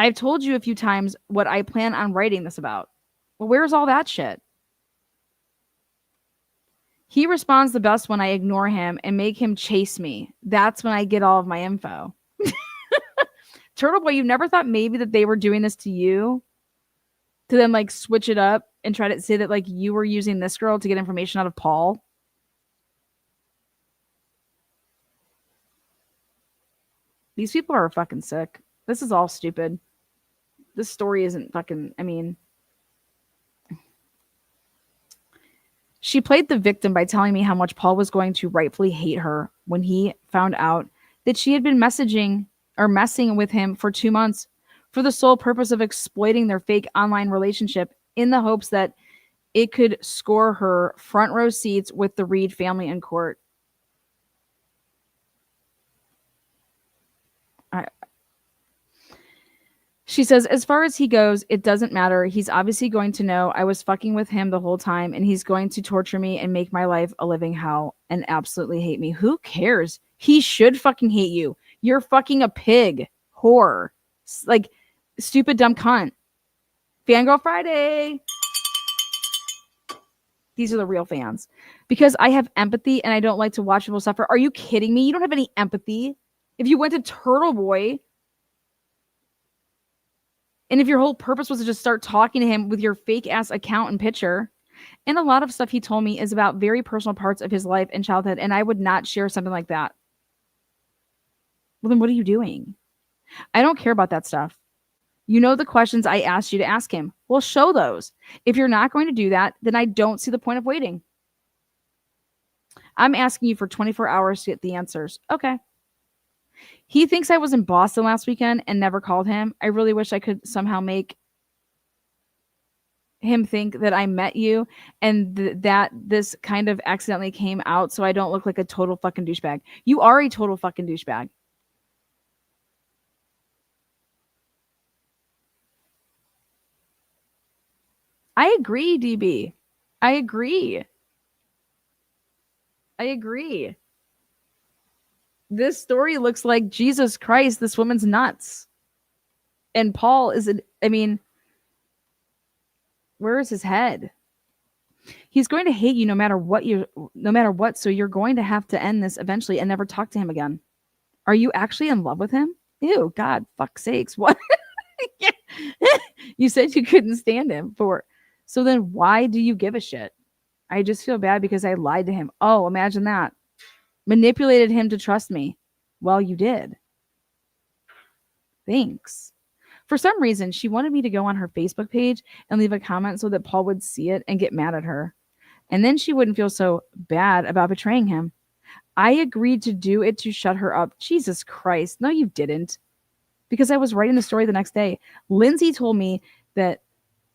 I've told you a few times what I plan on writing this about. Well, where's all that shit? He responds the best when I ignore him and make him chase me. That's when I get all of my info. Turtle Boy, you never thought maybe that they were doing this to you? To then like switch it up and try to say that like you were using this girl to get information out of Paul? These people are fucking sick. This is all stupid. This story isn't fucking, I mean, she played the victim by telling me how much Paul was going to rightfully hate her when he found out that she had been messaging or messing with him for 2 months for the sole purpose of exploiting their fake online relationship in the hopes that it could score her front row seats with the Reed family in court. She says, as far as he goes, it doesn't matter. He's obviously going to know I was fucking with him the whole time, and he's going to torture me and make my life a living hell and absolutely hate me. Who cares? He should fucking hate you. You're fucking a pig. Whore. Like, stupid, dumb cunt. Fangirl Friday. These are the real fans. Because I have empathy and I don't like to watch people suffer. Are you kidding me? You don't have any empathy. If you went to Turtle Boy, and if your whole purpose was to just start talking to him with your fake ass account and picture, and a lot of stuff he told me is about very personal parts of his life and childhood, and I would not share something like that. Well, then what are you doing? I don't care about that stuff. You know the questions I asked you to ask him. Well, show those. If you're not going to do that, then I don't see the point of waiting. I'm asking you for 24 hours to get the answers. Okay. He thinks I was in Boston last weekend and never called him. I really wish I could somehow make him think that I met you and that this kind of accidentally came out so I don't look like a total fucking douchebag. You are a total fucking douchebag. I agree, DB. I agree. This story looks like Jesus Christ, this woman's nuts. And Paul is, I mean, where is his head? He's going to hate you no matter what. So you're going to have to end this eventually and never talk to him again. Are you actually in love with him? Ew, God, fuck sakes. What? You said you couldn't stand him for. So then why do you give a shit? I just feel bad because I lied to him. Oh, imagine that. Manipulated him to trust me. Well, you did. Thanks. For some reason, she wanted me to go on her Facebook page and leave a comment so that Paul would see it and get mad at her. And then she wouldn't feel so bad about betraying him. I agreed to do it to shut her up. Jesus Christ. No, you didn't. Because I was writing the story the next day. Lindsay told me that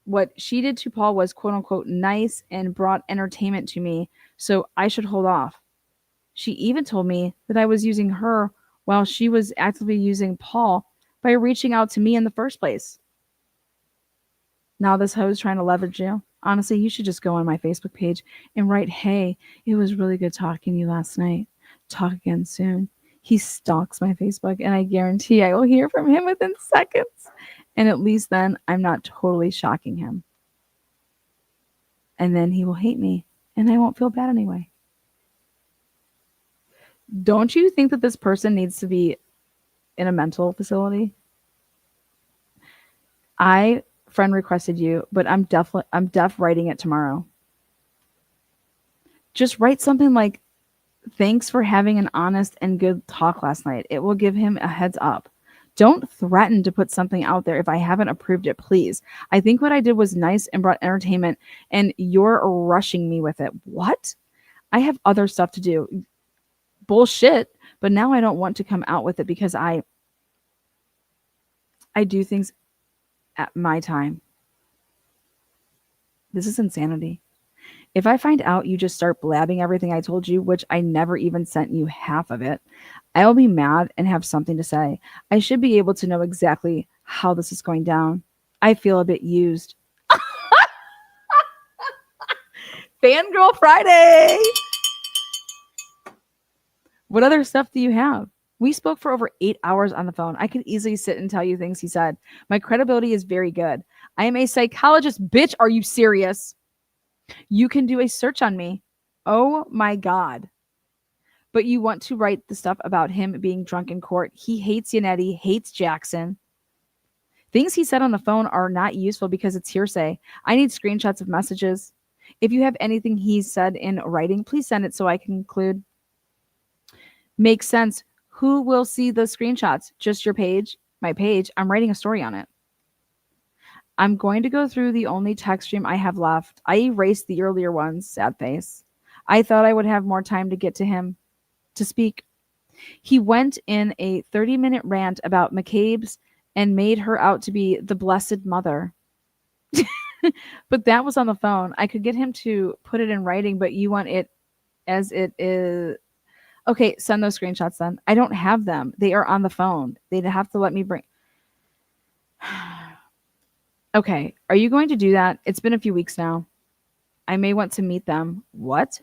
what she did to Paul was quote unquote nice and brought entertainment to me, so I should hold off. She even told me that I was using her while she was actively using Paul by reaching out to me in the first place. Now this hoe's trying to leverage you. Honestly, you should just go on my Facebook page and write, hey, it was really good talking to you last night. Talk again soon. He stalks my Facebook, and I guarantee I will hear from him within seconds. And at least then I'm not totally shocking him. And then he will hate me, and I won't feel bad anyway. Don't you think that this person needs to be in a mental facility? I friend requested you, but I'm def writing it tomorrow. Just write something like, thanks for having an honest and good talk last night. It will give him a heads up. Don't threaten to put something out there if I haven't approved it, please. I think what I did was nice and brought entertainment, and you're rushing me with it. What? I have other stuff to do. Bullshit. But now I don't want to come out with it because I do things at my time. This is insanity. If I find out you just start blabbing everything I told you, which I never even sent you half of it, I will be mad and have something to say. I should be able to know exactly how this is going down. I feel a bit used. Fangirl Friday! What other stuff do you have? We spoke for over 8 hours on the phone. I could easily sit and tell you things he said. My credibility is very good. I am a psychologist. Bitch, are you serious? You can do a search on me. Oh my God. But you want to write the stuff about him being drunk in court. He hates Yannetti, hates Jackson. Things he said on the phone are not useful because it's hearsay. I need screenshots of messages. If you have anything he said in writing, please send it so I can include. Makes sense. Who will see the screenshots? Just your page? My page? I'm writing a story on it. I'm going to go through the only text stream I have left. I erased the earlier ones, sad face. I thought I would have more time to get to him to speak. He went in a 30-minute rant about McCabe's and made her out to be the Blessed Mother. But that was on the phone. I could get him to put it in writing, but you want it as it is. Okay, send those screenshots then. I don't have them. They are on the phone. They'd have to let me bring. Okay, are you going to do that? It's been a few weeks now. I may want to meet them. What?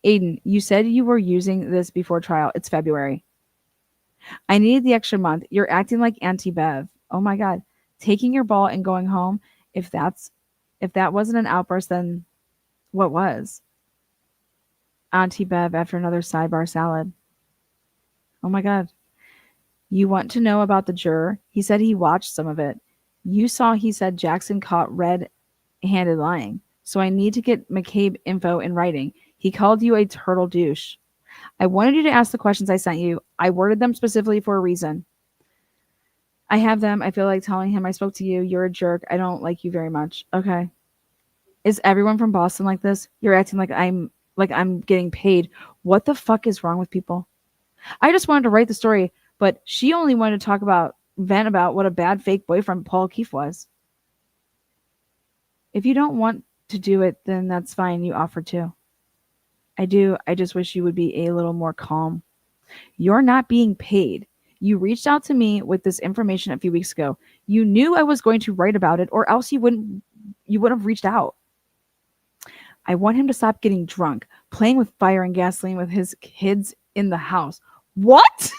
Aiden, you said you were using this before trial. It's February. I needed the extra month. You're acting like Auntie Bev. Oh my God. Taking your ball and going home. If that wasn't an outburst, then what was? Auntie Bev after another sidebar salad. Oh my God. You want to know about the juror? He said he watched some of it. You saw he said Jackson caught red-handed lying. So I need to get McCabe info in writing. He called you a turtle douche. I wanted you to ask the questions I sent you. I worded them specifically for a reason. I have them. I feel like telling him I spoke to you. You're a jerk. I don't like you very much. Okay. Is everyone from Boston like this? You're acting like I'm getting paid. What the fuck is wrong with people? I just wanted to write the story, but she only wanted to vent about what a bad fake boyfriend Paul Keefe was. If you don't want to do it, then that's fine. You offered to. I do. I just wish you would be a little more calm. You're not being paid. You reached out to me with this information a few weeks ago. You knew I was going to write about it, or else you wouldn't have reached out. I want him to stop getting drunk, playing with fire and gasoline with his kids in the house. What?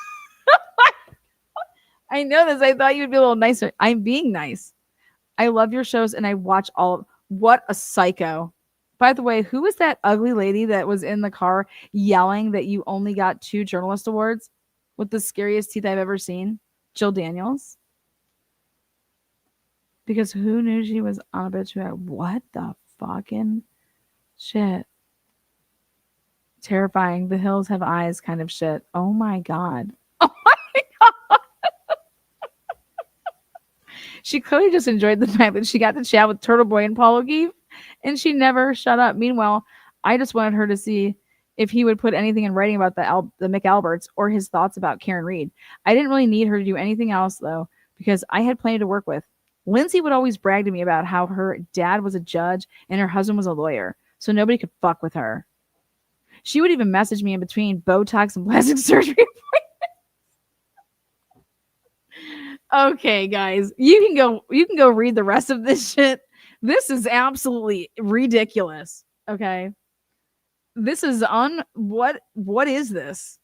I know this. I thought you'd be a little nicer. I'm being nice. I love your shows and I watch all. What a psycho. By the way, who was that ugly lady that was in the car yelling that you only got 2 journalist awards with the scariest teeth I've ever seen? Jill Daniels. Because who knew she was on a bitch? What the fucking shit? Terrifying. The hills have eyes kind of shit. Oh my God. Oh my God. She clearly just enjoyed the fact that she got to chat with Turtle Boy and Paul O'Keefe, and she never shut up. Meanwhile, I just wanted her to see if he would put anything in writing about the McAlberts or his thoughts about Karen Reed. I didn't really need her to do anything else, though, because I had plenty to work with. Lindsay would always brag to me about how her dad was a judge and her husband was a lawyer, so nobody could fuck with her. She would even message me in between Botox and plastic surgery. Okay, guys, you can go read the rest of this shit. This is absolutely ridiculous. Okay. This is what is this?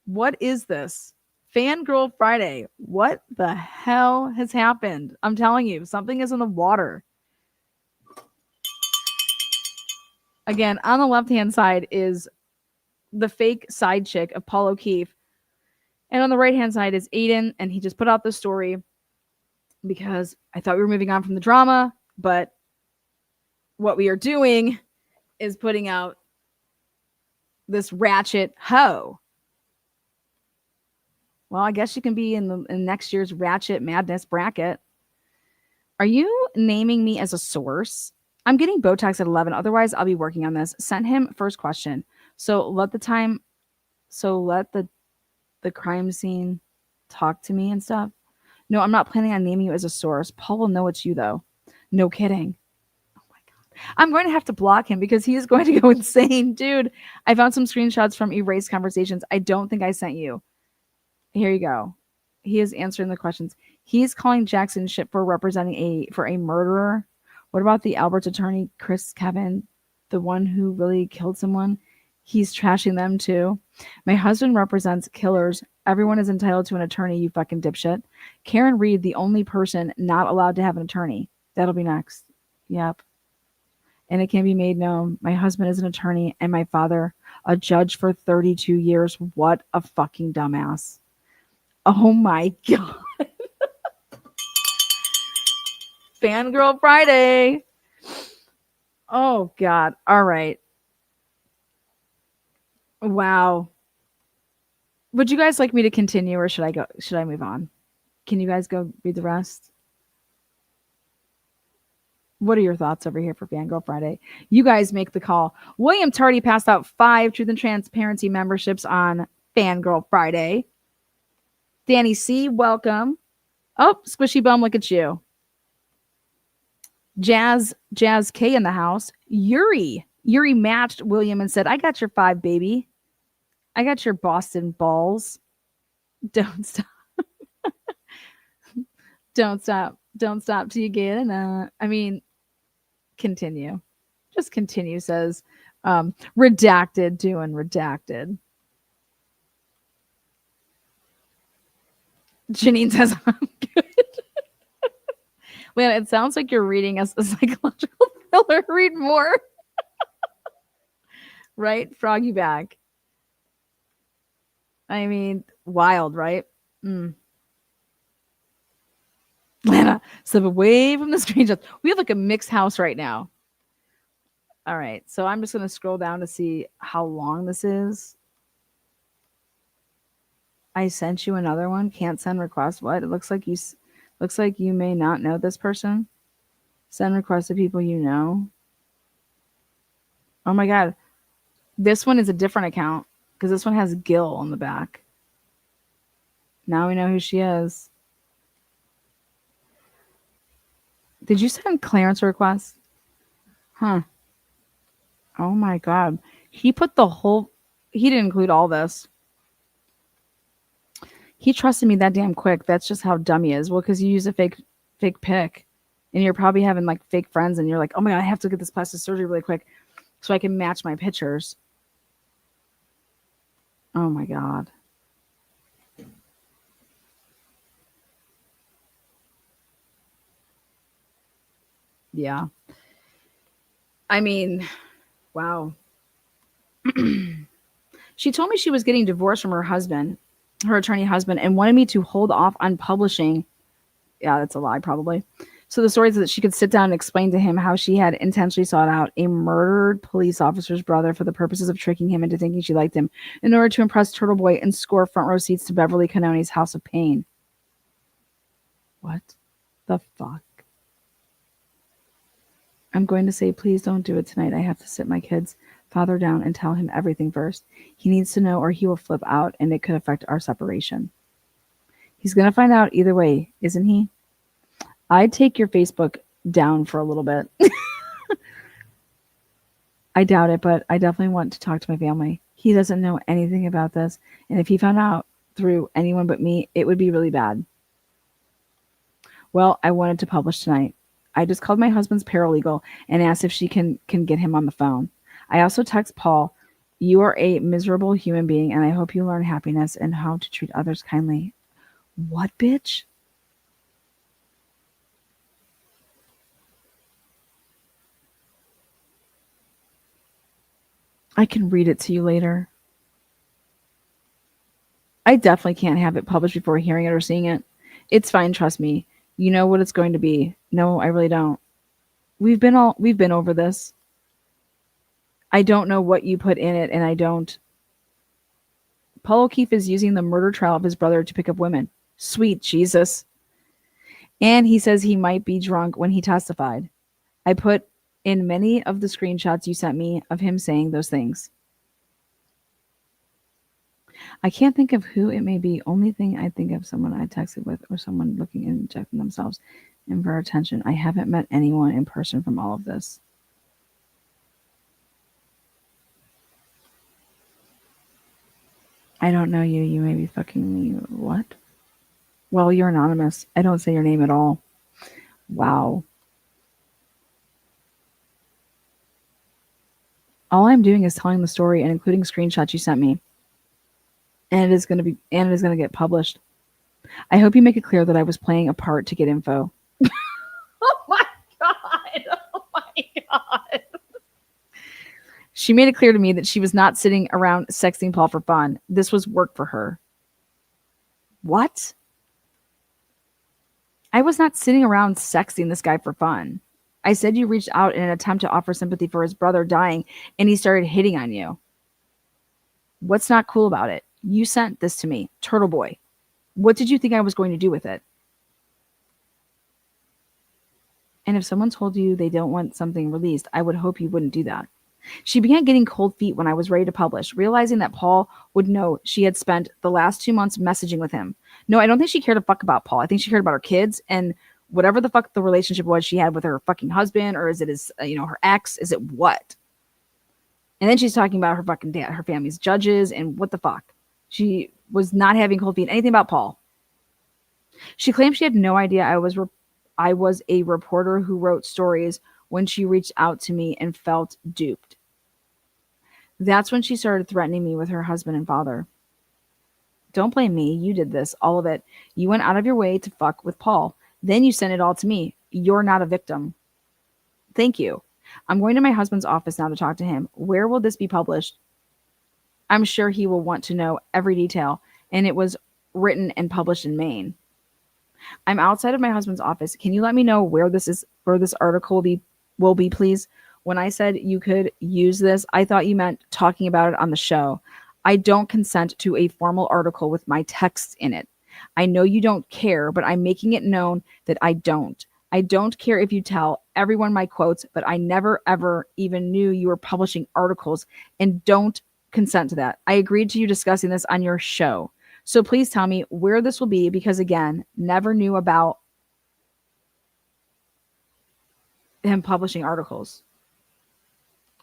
What is this? Fangirl Friday. What the hell has happened? I'm telling you, something is in the water. Again, on the left-hand side is the fake side chick of Paul O'Keefe. And on the right-hand side is Aiden, and he just put out this story because I thought we were moving on from the drama, but what we are doing is putting out this ratchet hoe. Well, I guess she can be in next year's Ratchet Madness bracket. Are you naming me as a source? I'm getting Botox at 11. Otherwise, I'll be working on this. Send him first question. So let the crime scene talk to me and stuff. No, I'm not planning on naming you as a source. Paul will know it's you, though. No kidding. Oh my God. I'm going to have to block him because he is going to go insane. Dude, I found some screenshots from erased conversations. I don't think I sent you. Here you go. He is answering the questions. He's calling Jackson shit for representing a murderer. What about the Albert's attorney, Chris Kevin, the one who really killed someone? He's trashing them too. My husband represents killers. Everyone is entitled to an attorney, you fucking dipshit. Karen Reed, the only person not allowed to have an attorney. That'll be next. Yep. and it can be made known. My husband is an attorney and my father a judge for 32 years. What a fucking dumbass. Oh my God. Fangirl Friday. Oh God. All right. Wow. Would you guys like me to continue or should I go? Should I move on? Can you guys go read the rest? What are your thoughts over here for Fangirl Friday? You guys make the call. William Tardy passed out 5 Truth and Transparency memberships on Fangirl Friday. Danny C, welcome. Oh, Squishy Bum, look at you. Jazz K in the house. Yuri matched William and said, I got your 5, baby. I got your Boston balls. Don't stop. Don't stop. Don't stop till you get enough. I mean, continue. Just continue, says redacted doing redacted. Janine says, I'm good. Man, it sounds like you're reading a psychological thriller. Read more. Right? Froggy back. I mean, wild, right? Lana, step away from the screenshots. We have like a mixed house right now. All right. So I'm just going to scroll down to see how long this is. I sent you another one. Can't send request. What? It looks like you may not know this person. Send requests to people you know. Oh my God. This one is a different account because this one has Gil on the back. Now we know who she is. Did you send Clarence a request? Huh. Oh my God. He didn't include all this. He trusted me that damn quick. That's just how dumb he is. Well, because you use a fake pic and you're probably having like fake friends and you're like, oh my God, I have to get this plastic surgery really quick so I can match my pictures. Oh my God. Yeah. I mean, wow. She told me she was getting divorced from her husband, her attorney husband, and wanted me to hold off on publishing. Yeah, that's a lie, probably. So the story is that she could sit down and explain to him how she had intentionally sought out a murdered police officer's brother for the purposes of tricking him into thinking she liked him in order to impress Turtle Boy and score front row seats to Beverly Cannoni's House of Pain. What the fuck? I'm going to say, please don't do it tonight. I have to sit my kid's father down and tell him everything first. He needs to know or he will flip out and it could affect our separation. He's going to find out either way, isn't he? I'd take your Facebook down for a little bit. I doubt it, but I definitely want to talk to my family. He doesn't know anything about this. And if he found out through anyone but me, it would be really bad. Well, I wanted to publish tonight. I just called my husband's paralegal and asked if she can get him on the phone. I also text Paul, you are a miserable human being and I hope you learn happiness and how to treat others kindly. What, bitch? I can read it to you later. I definitely can't have it published before hearing it or seeing it. It's fine, trust me. You know what it's going to be. No, I really don't. We've been over this. I don't know what you put in it, and I don't. Paul O'Keefe is using the murder trial of his brother to pick up women. Sweet Jesus. And he says he might be drunk when he testified. I put in many of the screenshots you sent me of him saying those things. I can't think of who it may be. Only thing I think of someone I texted with or someone looking and injecting themselves in for attention. I haven't met anyone in person from all of this. I don't know you. You may be fucking me. What? Well, you're anonymous. I don't say your name at all. Wow. All I'm doing is telling the story and including screenshots you sent me. And it is going to get published. I hope you make it clear that I was playing a part to get info. Oh my God. Oh my God. She made it clear to me that she was not sitting around sexting Paul for fun. This was work for her. What? I was not sitting around sexting this guy for fun. I said you reached out in an attempt to offer sympathy for his brother dying, and he started hitting on you. What's not cool about it? You sent this to me, Turtle Boy. What did you think I was going to do with it? And if someone told you they don't want something released, I would hope you wouldn't do that. She began getting cold feet when I was ready to publish, realizing that Paul would know she had spent the last 2 months messaging with him. No, I don't think she cared a fuck about Paul. I think she cared about her kids and whatever the fuck the relationship was she had with her fucking husband, or is it his, her ex? Is it what? And then she's talking about her fucking dad, her family's judges, and what the fuck? She was not having cold feet anything about Paul. She claimed she had no idea I was a reporter who wrote stories when she reached out to me and felt duped. That's when she started threatening me with her husband and father. Don't blame me. You did this, all of it. You went out of your way to fuck with Paul. Then you sent it all to me. You're not a victim. Thank you. I'm going to my husband's office now to talk to him. Where will this be published? I'm sure he will want to know every detail, and it was written and published in Maine. I'm outside of my husband's office. Can you let me know where this article will be, please? When I said you could use this, I thought you meant talking about it on the show. I don't consent to a formal article with my text in it. I know you don't care, but I'm making it known that I don't. I don't care if you tell everyone my quotes, but I never ever even knew you were publishing articles, and don't consent to that. I agreed to you discussing this on your show. So please tell me where this will be, because again, never knew about him publishing articles.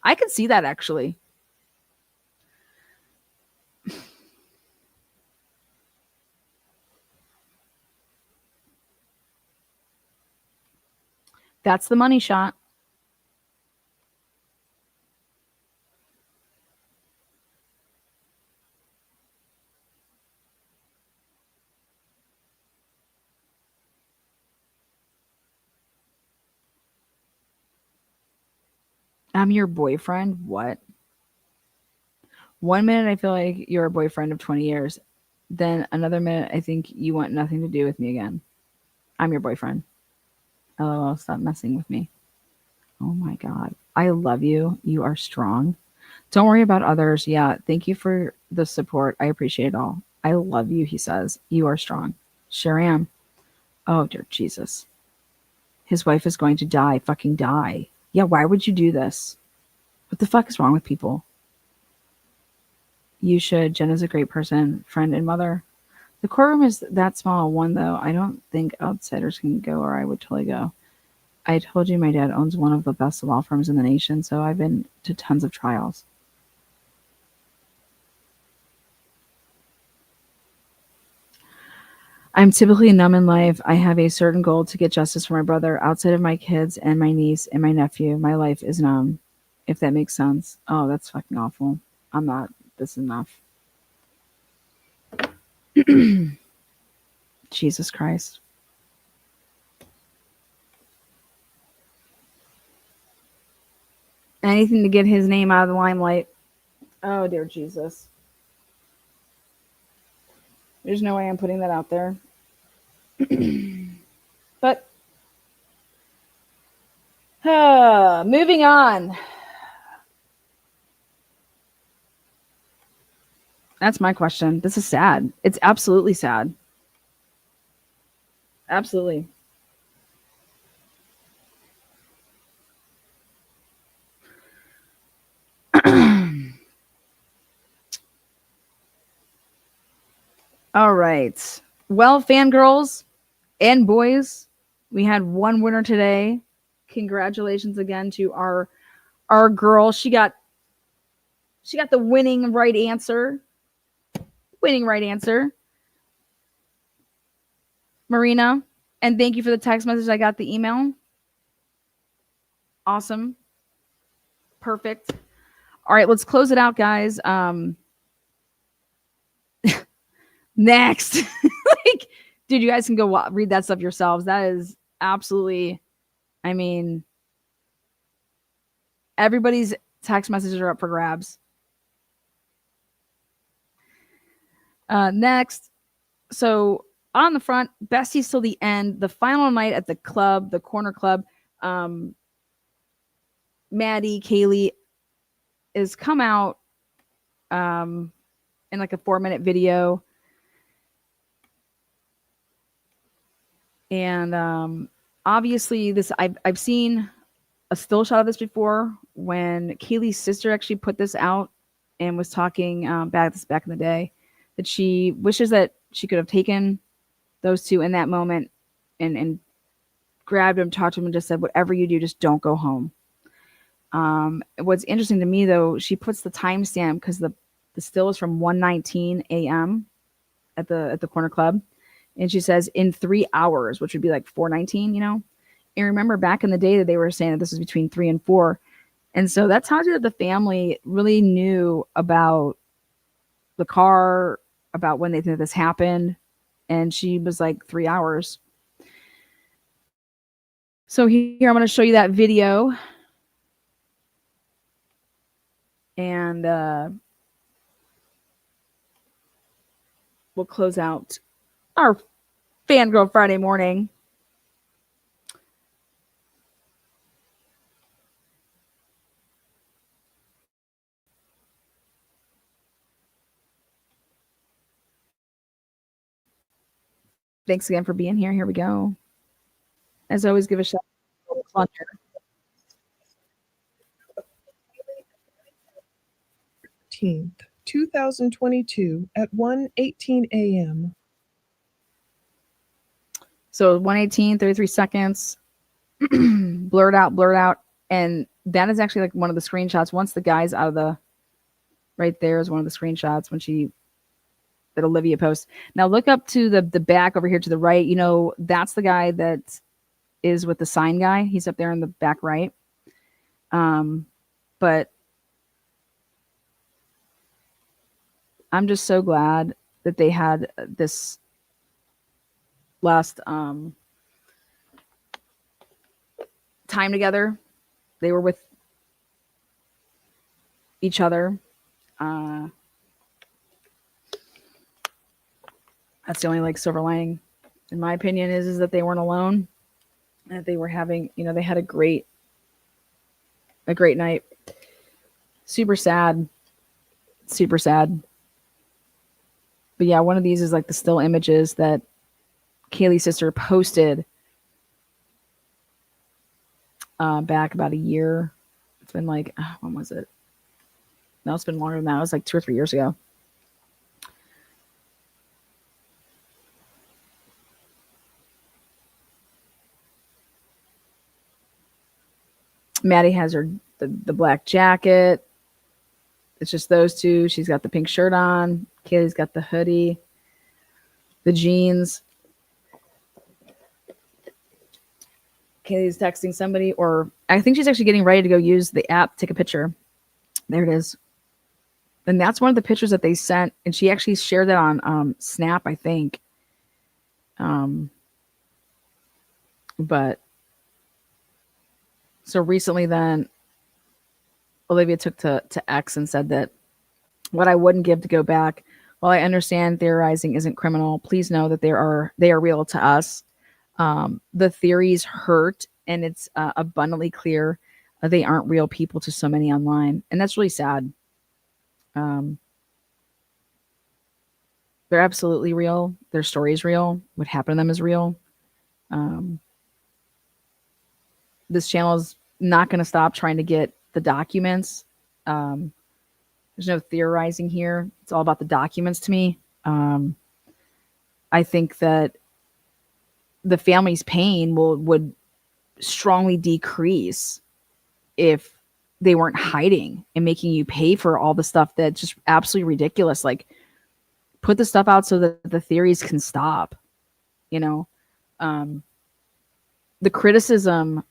I can see that actually. That's the money shot. I'm your boyfriend? What? 1 minute I feel like you're a boyfriend of 20 years. Then another minute I think you want nothing to do with me again. I'm your boyfriend. LOL, stop messing with me. Oh my God. I love you. You are strong. Don't worry about others. Yeah, thank you for the support. I appreciate it all. I love you, he says. You are strong. Sure am. Oh, dear Jesus. His wife is going to die. Fucking die. Yeah, why would you do this? What the fuck is wrong with people? You should. Jen is a great person, friend, and mother. The courtroom is that small one, though. I don't think outsiders can go, or I would totally go. I told you my dad owns one of the best law firms in the nation, so I've been to tons of trials. I'm typically numb in life. I have a certain goal to get justice for my brother. Outside of my kids and my niece and my nephew, my life is numb, if that makes sense. Oh, that's fucking awful. I'm not. This is enough. Jesus Christ. Anything to get his name out of the limelight. Oh, dear Jesus. There's no way I'm putting that out there. But moving on. That's my question. This is sad. It's absolutely sad. Absolutely. All right. Well, fangirls and boys, we had one winner today. Congratulations again to our girl. She got the winning right answer. Winning right answer. Marina. And thank you for the text message. I got the email. Awesome. Perfect. All right, let's close it out, guys. Next. Like, dude, you guys can go read that stuff yourselves. That is absolutely, I mean, everybody's Text messages are up for grabs. Next, so on the front, besties till the end. The final night at the club, the corner club. Maddie, Kaylee is come out in like a 4-minute video. And obviously this I've seen a still shot of this before when Kaylee's sister actually put this out and was talking back in the day that she wishes that she could have taken those two in that moment and grabbed him, talked to him, and just said, whatever you do, just don't go home. What's interesting to me though, she puts the timestamp because the still is from 1:19 a.m. at the corner club, and she says in 3 hours, which would be like 4:19, you know. And remember back in the day that they were saying that this was between 3 and 4, and so that tells you that the family really knew about the car, about when they think this happened, and she was like 3 hours. So here I'm going to show you that video. And we'll close out our Fangirl Friday morning. Thanks again for being here. Here we go. As always, give a shout out to Plunger. 2022 at 1:18 a.m. So 1:18, 33 seconds. blurred out. And that is actually like one of the screenshots. Once the guy's out of the right there is one of the screenshots that Olivia posts. Now look up to the back over here to the right. You know, that's the guy that is with the sign guy. He's up there in the back right. But I'm just so glad that they had this last time together. They were with each other. That's the only like silver lining, in my opinion, is that they weren't alone, and that they were having, you know, they had a great night. Super sad. But yeah, one of these is like the still images that Kaylee's sister posted back about a year. It's been like, when was it? No, it's been longer than that. It was like 2 or 3 years ago. Maddie has the black jacket. It's just those two. She's got the pink shirt on. Kaylee's got the hoodie, the jeans. Kaylee's texting somebody, or I think she's actually getting ready to go use the app, take a picture. There it is. And that's one of the pictures that they sent. And she actually shared that on Snap, I think. But so recently then Olivia took to X and said that what I wouldn't give to go back. While I understand theorizing isn't criminal, please know that they are real to us. The theories hurt, and it's abundantly clear they aren't real people to so many online, and that's really sad. They're absolutely real. Their story is real. What happened to them is real. This channel is not going to stop trying to get the documents. There's no theorizing here. It's all about the documents to me. I think that the family's pain would strongly decrease if they weren't hiding and making you pay for all the stuff that's just absolutely ridiculous. Like, put the stuff out so that the theories can stop. You know, the criticism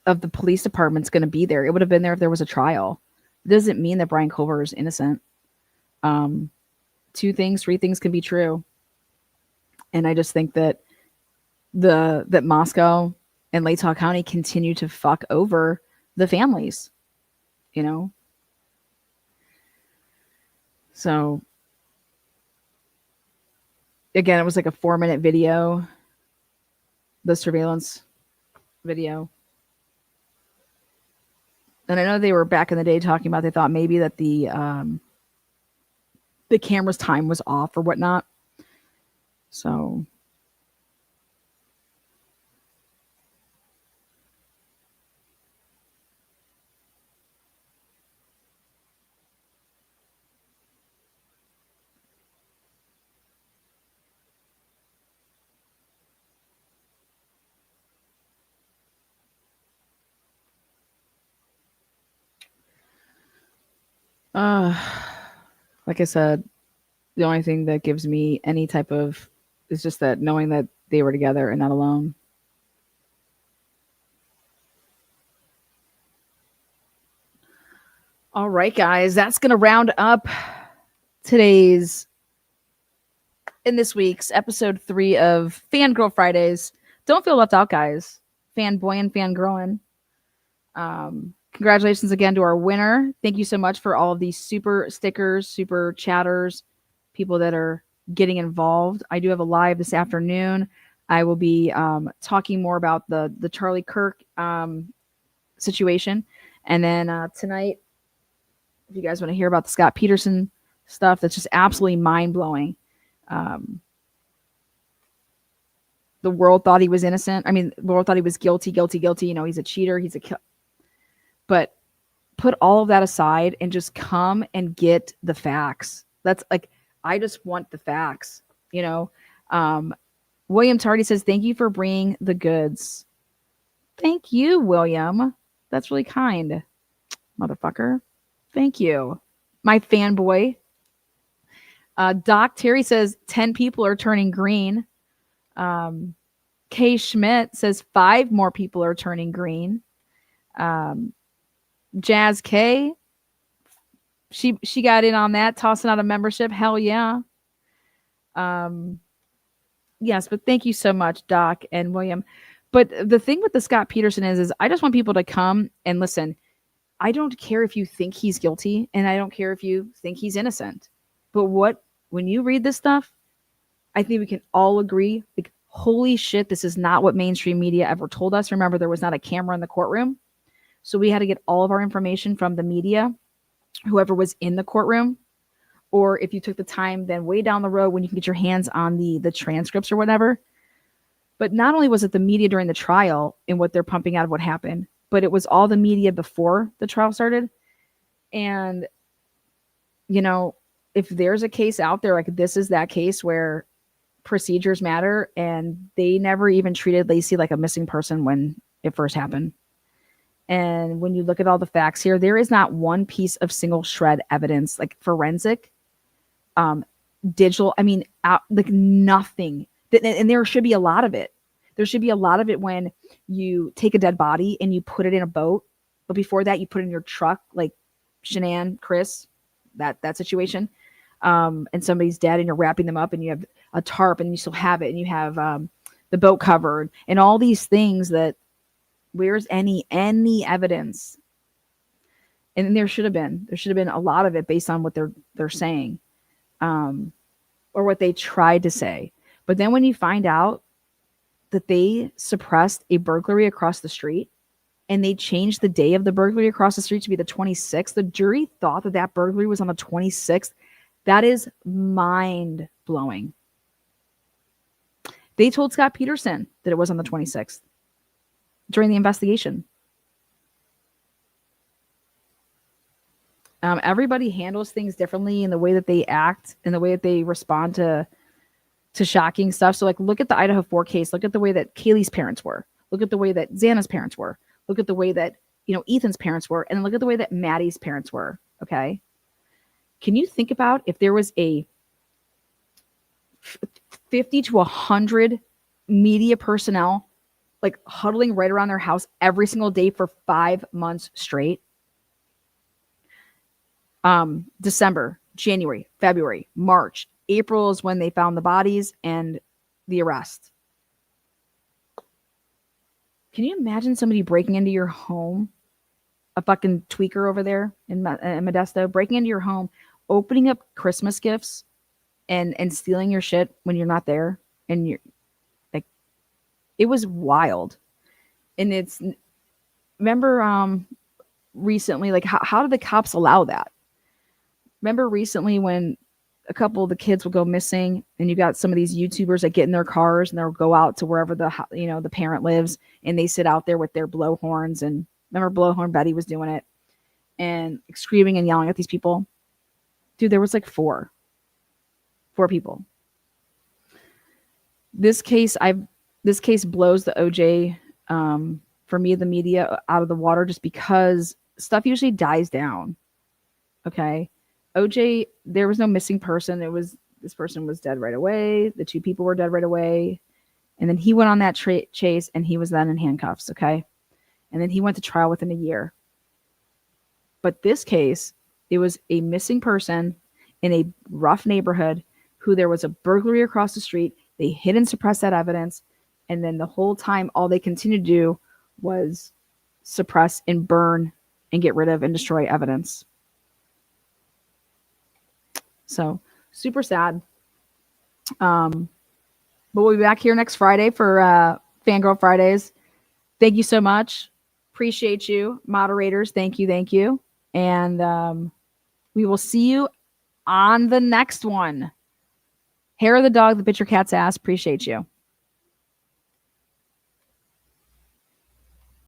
of the police department's going to be there. It would have been there if there was a trial. It doesn't mean that Brian Culver is innocent. 2 things, 3 things can be true. And I just think that that Moscow and Latah County continue to fuck over the families. you know? So again, it was like a 4-minute video, the surveillance video. And I know they were back in the day talking about they thought maybe that the camera's time was off or whatnot. So uh like I said, the only thing that gives me any type of is just that knowing that they were together and not alone. All right, guys, that's going to round up today's in this week's episode 3 of Fangirl Fridays. Don't feel left out, guys. Fanboy and fangirling. Congratulations again to our winner. Thank you so much for all of these super stickers, super chatters, people that are getting involved. I do have a live this afternoon. I will be talking more about the Charlie Kirk situation. And then tonight, if you guys want to hear about the Scott Peterson stuff, that's just absolutely mind-blowing. The world thought he was innocent. I mean, the world thought he was guilty. You know, he's a cheater. But put all of that aside and just come and get the facts. That's like, I just want the facts, you know. William Tardy says, thank you for bringing the goods. Thank you, William. That's really kind. Motherfucker. Thank you. My fanboy. Doc Terry says 10 people are turning green. Kay Schmidt says 5 more people are turning green. Jazz K, she got in on that, tossing out a membership. Hell yeah. Yes, but thank you so much, Doc and William. But the thing with the Scott Peterson is I just want people to come and listen. I don't care if you think he's guilty, and I don't care if you think he's innocent. But when you read this stuff, I think we can all agree, like, holy shit, this is not what mainstream media ever told us. Remember, there was not a camera in the courtroom. So we had to get all of our information from the media, whoever was in the courtroom. Or if you took the time, then way down the road when you can get your hands on the transcripts or whatever. But not only was it the media during the trial and what they're pumping out of what happened, but it was all the media before the trial started. And, you know, if there's a case out there, like this is that case where procedures matter, and they never even treated Lacey like a missing person when it first happened. And when you look at all the facts here, there is not one piece of single shred evidence, like forensic, digital, I mean, like nothing. And there should be a lot of it. There should be a lot of it when you take a dead body and you put it in a boat. But before that, you put it in your truck, like Shanann, Chris, that situation. And somebody's dead and you're wrapping them up and you have a tarp and you still have it and you have the boat covered and all these things that where's any evidence? And there should have been a lot of it based on what they're saying, or what they tried to say. But then when you find out that they suppressed a burglary across the street and they changed the day of the burglary across the street to be the 26th, the jury thought that burglary was on the 26th. That is mind blowing. They told Scott Peterson that it was on the 26th during the investigation. Everybody handles things differently in the way that they act, in the way that they respond to shocking stuff. So, like, look at the Idaho 4 case. Look at the way that Kaylee's parents were. Look at the way that Xana's parents were. Look at the way that, Ethan's parents were. And look at the way that Maddie's parents were. Okay? Can you think about if there was a 50 to 100 media personnel like huddling right around their house every single day for 5 months straight? December, January, February, March, April is when they found the bodies and the arrest. Can you imagine somebody breaking into your home a fucking tweaker over there in Modesto, breaking into your home, opening up Christmas gifts and stealing your shit when you're not there. And you're like, it was wild. And it's, remember recently, like how did the cops allow that? Remember recently when a couple of the kids would go missing and you got some of these YouTubers that get in their cars and they'll go out to wherever the parent lives and they sit out there with their blowhorns. And remember Blowhorn Betty was doing it and screaming and yelling at these people. Dude, there was like four people. This case blows the OJ, for me, the media out of the water, just because stuff usually dies down. Okay. OJ, there was no missing person. This person was dead right away. The two people were dead right away. And then he went on that chase and he was then in handcuffs. Okay. And then he went to trial within a year. But this case, it was a missing person in a rough neighborhood who there was a burglary across the street. They hid and suppressed that evidence. And then the whole time, all they continued to do was suppress and burn and get rid of and destroy evidence. So super sad. But we'll be back here next Friday for Fangirl Fridays. Thank you so much. Appreciate you. Moderators, thank you. And we will see you on the next one. Hair of the dog that bit your cat's ass. Appreciate you.